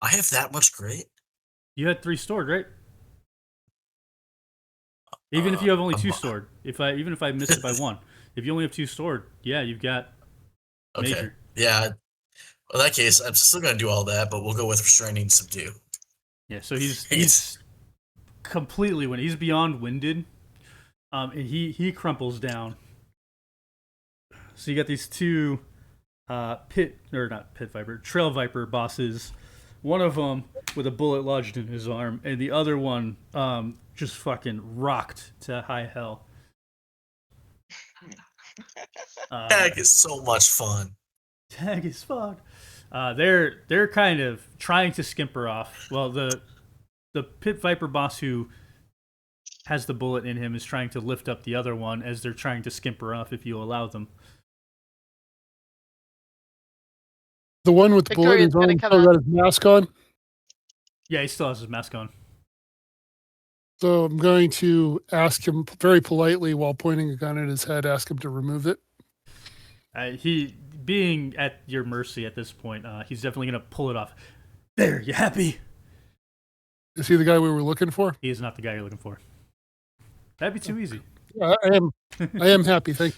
Speaker 2: I have that much grit?
Speaker 1: You had 3 stored, right? Even if you have only 2 stored, even if I missed it by 1, if you only have 2 stored, yeah, you've got
Speaker 2: Okay.
Speaker 1: major.
Speaker 2: Yeah, In that case, I'm still gonna do all that, but we'll go with restraining subdue.
Speaker 1: Yeah, so he's completely when he's beyond winded. And he crumples down. So you got these two trail viper bosses. One of them with a bullet lodged in his arm, and the other one just fucking rocked to high hell.
Speaker 2: Tag is so much fun.
Speaker 1: Tag is fun. They're kind of trying to skimp her off. Well, the pit viper boss who has the bullet in him is trying to lift up the other one as they're trying to skimp her off if you allow them.
Speaker 5: The one with the bullet in
Speaker 3: Victoria's
Speaker 5: his arm
Speaker 3: gonna come
Speaker 5: still
Speaker 3: out.
Speaker 5: got his mask on.
Speaker 1: Yeah, he still has his mask on.
Speaker 5: So I'm going to ask him very politely while pointing a gun at his head, ask him to remove it.
Speaker 1: He being at your mercy at this point, he's definitely gonna pull it off. There, you happy?
Speaker 5: Is he the guy we were looking for?
Speaker 1: He is not the guy you're looking for. That'd be too easy.
Speaker 5: Yeah, I am happy. Thank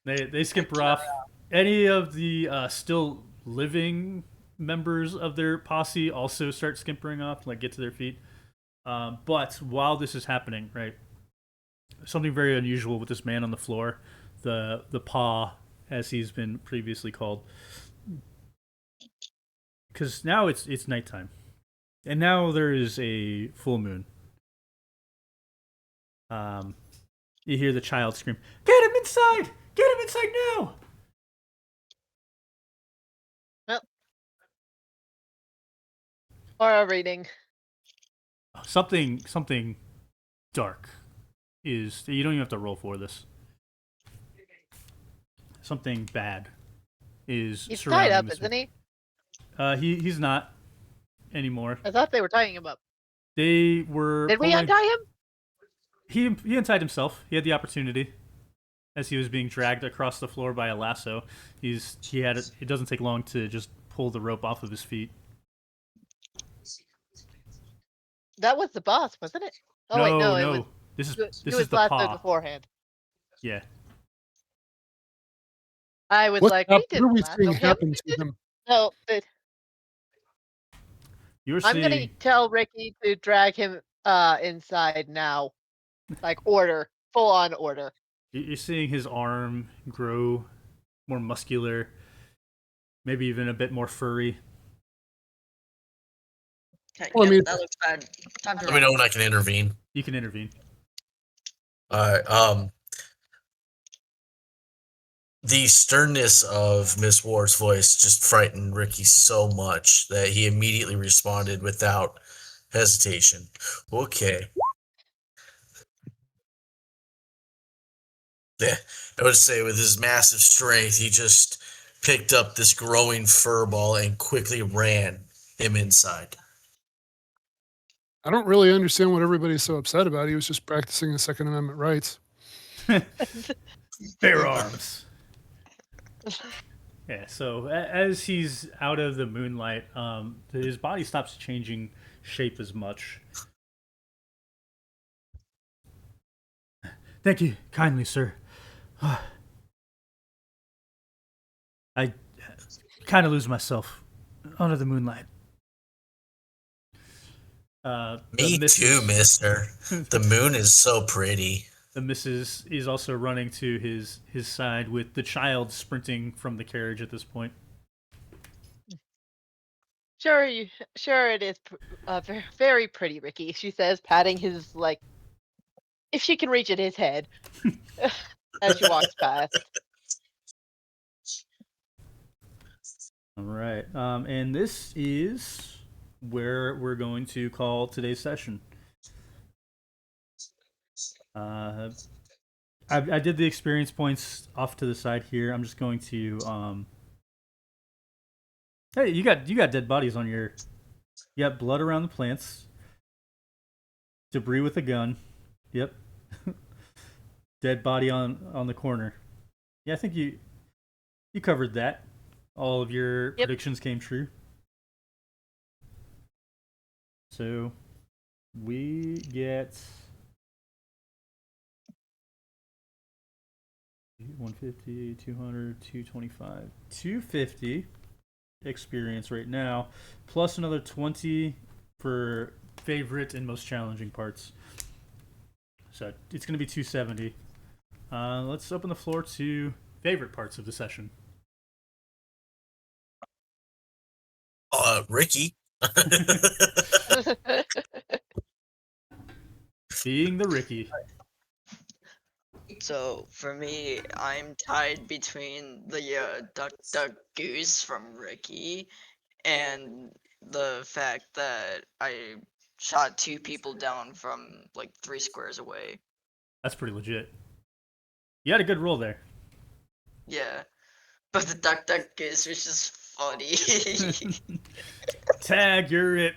Speaker 5: you.
Speaker 1: They skimp her off. Any of the still living members of their posse also start skimpering off, like get to their feet. But while this is happening, right, something very unusual with this man on the floor, the paw, as he's been previously called, because now it's nighttime, and now there is a full moon. You hear the child scream, "Get him inside! Get him inside now!"
Speaker 3: Aura reading.
Speaker 1: Something dark is. You don't even have to roll for this. Something bad is
Speaker 3: He's
Speaker 1: surrounding
Speaker 3: tied up,
Speaker 1: this
Speaker 3: isn't he?
Speaker 1: He's not anymore.
Speaker 3: I thought they were tying him up.
Speaker 1: They were.
Speaker 3: Did we
Speaker 1: pulling-
Speaker 3: untie him?
Speaker 1: He untied himself. He had the opportunity as he was being dragged across the floor by a lasso. It doesn't take long to just pull the rope off of his feet.
Speaker 3: That was the boss, wasn't it? Oh wait, no, it was.
Speaker 1: This is
Speaker 3: He
Speaker 1: this
Speaker 3: was
Speaker 1: is the
Speaker 3: lassoed
Speaker 1: paw.
Speaker 3: beforehand.
Speaker 1: Yeah.
Speaker 3: I was
Speaker 5: What
Speaker 3: like,
Speaker 5: are
Speaker 3: we
Speaker 5: we
Speaker 3: didn't
Speaker 5: seeing
Speaker 3: lasso him.
Speaker 5: happen to him?
Speaker 3: No,
Speaker 1: You're
Speaker 3: I'm gonna
Speaker 1: seeing.
Speaker 3: tell Ricky to drag him inside now. Like order, full on order.
Speaker 1: You're seeing his arm grow more muscular, maybe even a bit more furry.
Speaker 4: Okay,
Speaker 5: Well, I
Speaker 4: yep,
Speaker 5: mean-
Speaker 4: that looks bad. Time to
Speaker 2: Let me know when I can intervene.
Speaker 1: You can intervene.
Speaker 2: Alright, the sternness of Miss Ward's voice just frightened Ricky so much that he immediately responded without hesitation. Okay. Yeah, I would say with his massive strength, he just picked up this growing fur ball and quickly ran him inside.
Speaker 5: I don't really understand what everybody's so upset about. He was just practicing his Second Amendment rights.
Speaker 1: Bear arms. Yeah, so as he's out of the moonlight, his body stops changing shape as much. Thank you kindly, sir. I kind of lose myself under the moonlight.
Speaker 2: Me too, mister. The moon is so pretty.
Speaker 1: The missus is also running to his side with the child sprinting from the carriage at this point.
Speaker 3: Sure, it is very, very pretty, Ricky. She says, patting his like, if she can reach at his head, as she walks past.
Speaker 1: All right, and this is where we're going to call today's session. I did the experience points off to the side here. I'm just going to Hey, you got dead bodies on your. You got blood around the plants. Debris with a gun. Yep. Dead body on the corner. Yeah, I think you covered that. All of your predictions came true. So we get 150, 200, 225, 250. experience right now, plus another 20 for favorite and most challenging parts. So it's going to be 270. Let's open the floor to favorite parts of the session.
Speaker 2: Ricky.
Speaker 1: Being the Ricky.
Speaker 4: So for me, I'm tied between the Duck Duck Goose from Ricky and the fact that I shot 2 people down from like 3 squares away.
Speaker 1: That's pretty legit. You had a good roll there.
Speaker 4: Yeah. But the Duck Duck Goose was just funny.
Speaker 1: Tag, you're it.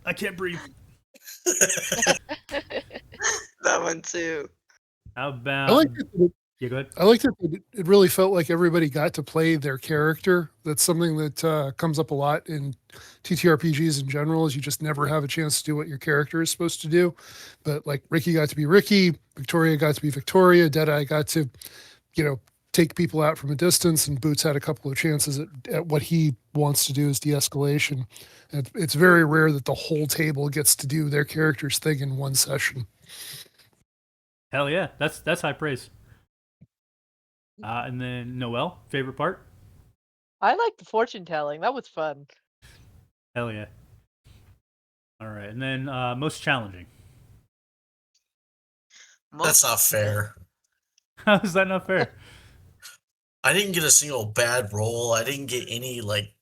Speaker 1: I can't breathe.
Speaker 4: That one too.
Speaker 1: How
Speaker 5: I
Speaker 1: about?
Speaker 5: like it.
Speaker 1: Yeah, go ahead.
Speaker 5: I like that it really felt like everybody got to play their character. That's something that comes up a lot in TTRPGs in general, is you just never have a chance to do what your character is supposed to do. But like Ricky got to be Ricky, Victoria got to be Victoria, Deadeye got to, take people out from a distance, and Boots had a couple of chances at what he wants to do as de-escalation. And it's very rare that the whole table gets to do their character's thing in one session.
Speaker 1: Hell yeah, that's high praise. And then Noelle, favorite part?
Speaker 3: I like the fortune telling. That was fun.
Speaker 1: Hell yeah. All right, and then most challenging.
Speaker 2: That's not fair.
Speaker 1: How is that not fair?
Speaker 2: I didn't get a single bad roll. I didn't get any like.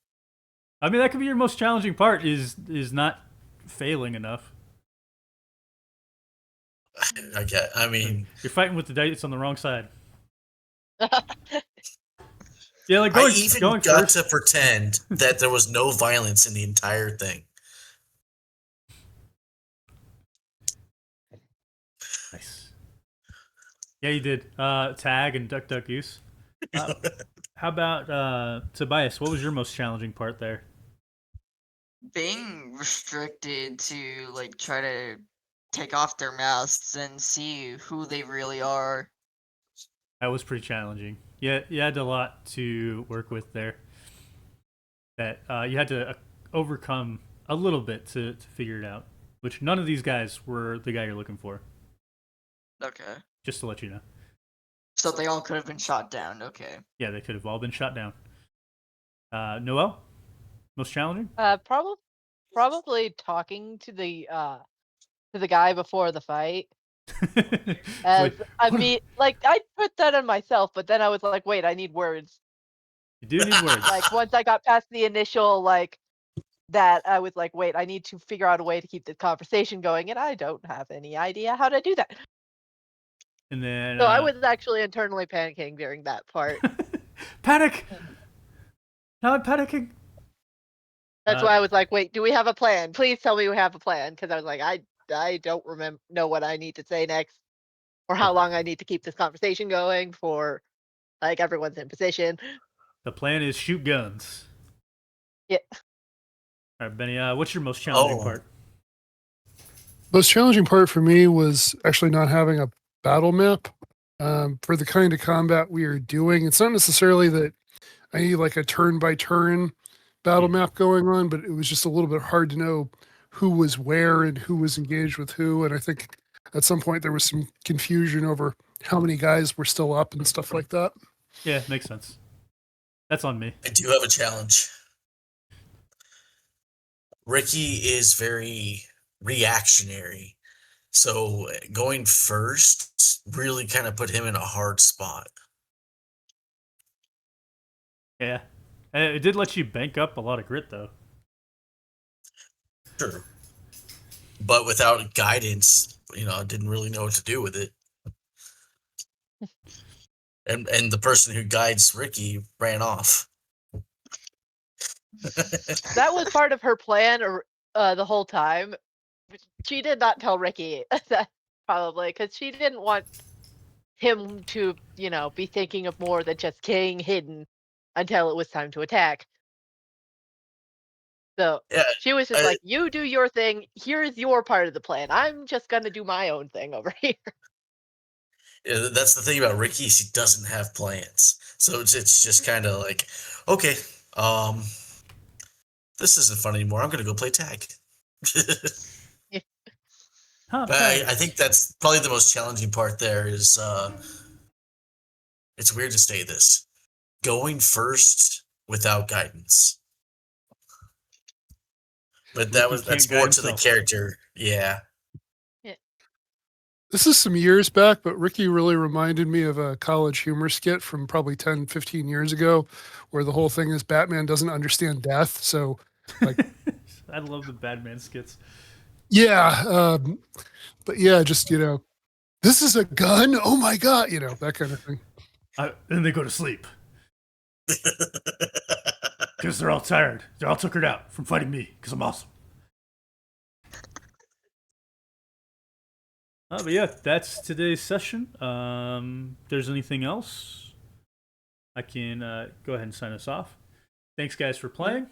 Speaker 1: I mean, that could be your most challenging part. Is not failing enough.
Speaker 2: I mean,
Speaker 1: You're fighting with the dice on the wrong side. Yeah, like going,
Speaker 2: I even
Speaker 1: going
Speaker 2: got
Speaker 1: first.
Speaker 2: to pretend that there was no violence in the entire thing.
Speaker 1: Nice. Yeah, you did. Tag and Duck Duck Goose. How about Tobias? What was your most challenging part there?
Speaker 4: Being restricted to like try to take off their masks and see who they really are.
Speaker 1: That was pretty challenging. Yeah, you had a lot to work with there. That you had to overcome a little bit to figure it out. Which none of these guys were the guy you're looking for.
Speaker 4: Okay.
Speaker 1: Just to let you know.
Speaker 4: So they all could have been shot down. Okay.
Speaker 1: Yeah, they could have all been shot down. Noelle, most challenging?
Speaker 3: Probably talking to the guy before the fight.
Speaker 1: Like,
Speaker 3: I mean, like I put that on myself, but then I was like, wait, I need words.
Speaker 1: you do need words.
Speaker 3: Like once I got past the initial that, I was like, wait, I need to figure out a way to keep the conversation going, and I don't have any idea how to do that.
Speaker 1: And then
Speaker 3: So I was actually internally panicking during that part.
Speaker 1: panic. Now I'm panicking.
Speaker 3: That's why I was like, wait, do we have a plan? Please tell me we have a plan, because I was like, I don't know what I need to say next, or how long I need to keep this conversation going for, like, everyone's in position.
Speaker 1: The plan is shoot guns.
Speaker 3: Yeah.
Speaker 1: All right, Benny. What's your most challenging
Speaker 2: Oh.
Speaker 1: part?
Speaker 5: Most challenging part for me was actually not having a battle map for the kind of combat we are doing. It's not necessarily that I need like a turn by turn battle map going on, but it was just a little bit hard to know who was where and who was engaged with who. And I think at some point there was some confusion over how many guys were still up and stuff like that.
Speaker 1: Yeah, makes sense. That's on me.
Speaker 2: I do have a challenge. Ricky is very reactionary. So going first really kind of put him in a hard spot.
Speaker 1: Yeah. It did let you bank up a lot of grit, though.
Speaker 2: Sure. But without guidance, I didn't really know what to do with it. And the person who guides Ricky ran off.
Speaker 3: That was part of her plan the whole time. She did not tell Ricky that, probably, because she didn't want him to, be thinking of more than just staying hidden until it was time to attack. So
Speaker 2: Yeah,
Speaker 3: she was just like, you do your thing. Here's your part of the plan. I'm just going to do my own thing over here.
Speaker 2: Yeah, that's the thing about Ricky is he doesn't have plans. So it's just kind of like, okay, this isn't fun anymore. I'm gonna go play tag.
Speaker 1: Huh,
Speaker 2: But I think that's probably the most challenging part. There is, it's weird to say this, going first without guidance. But
Speaker 1: Ricky
Speaker 2: that's
Speaker 1: can't
Speaker 2: more
Speaker 1: guide
Speaker 2: to the
Speaker 1: himself.
Speaker 2: character. Yeah.
Speaker 5: This is some years back, but Ricky really reminded me of a College Humor skit from probably 10, 15 years ago, where the whole thing is Batman doesn't understand death. So, like,
Speaker 1: I love the Batman skits.
Speaker 5: yeah, but yeah, just, this is a gun. Oh my God, that kind of thing.
Speaker 1: Then they go to sleep because they're all tired. They all tuckered out from fighting me because I'm awesome. But yeah, that's today's session. If there's anything else, I can go ahead and sign us off. Thanks, guys, for playing.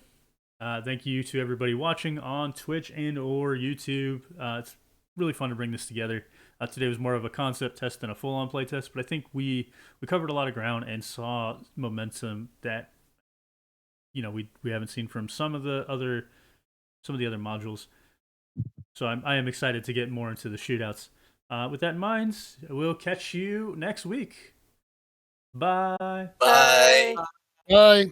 Speaker 1: Thank you to everybody watching on Twitch and or YouTube. It's really fun to bring this together. Today was more of a concept test than a full-on play test, but I think we covered a lot of ground and saw momentum that we haven't seen from some of the other modules. So I am excited to get more into the shootouts. With that in mind, we'll catch you next week. Bye.
Speaker 2: Bye.
Speaker 5: Bye.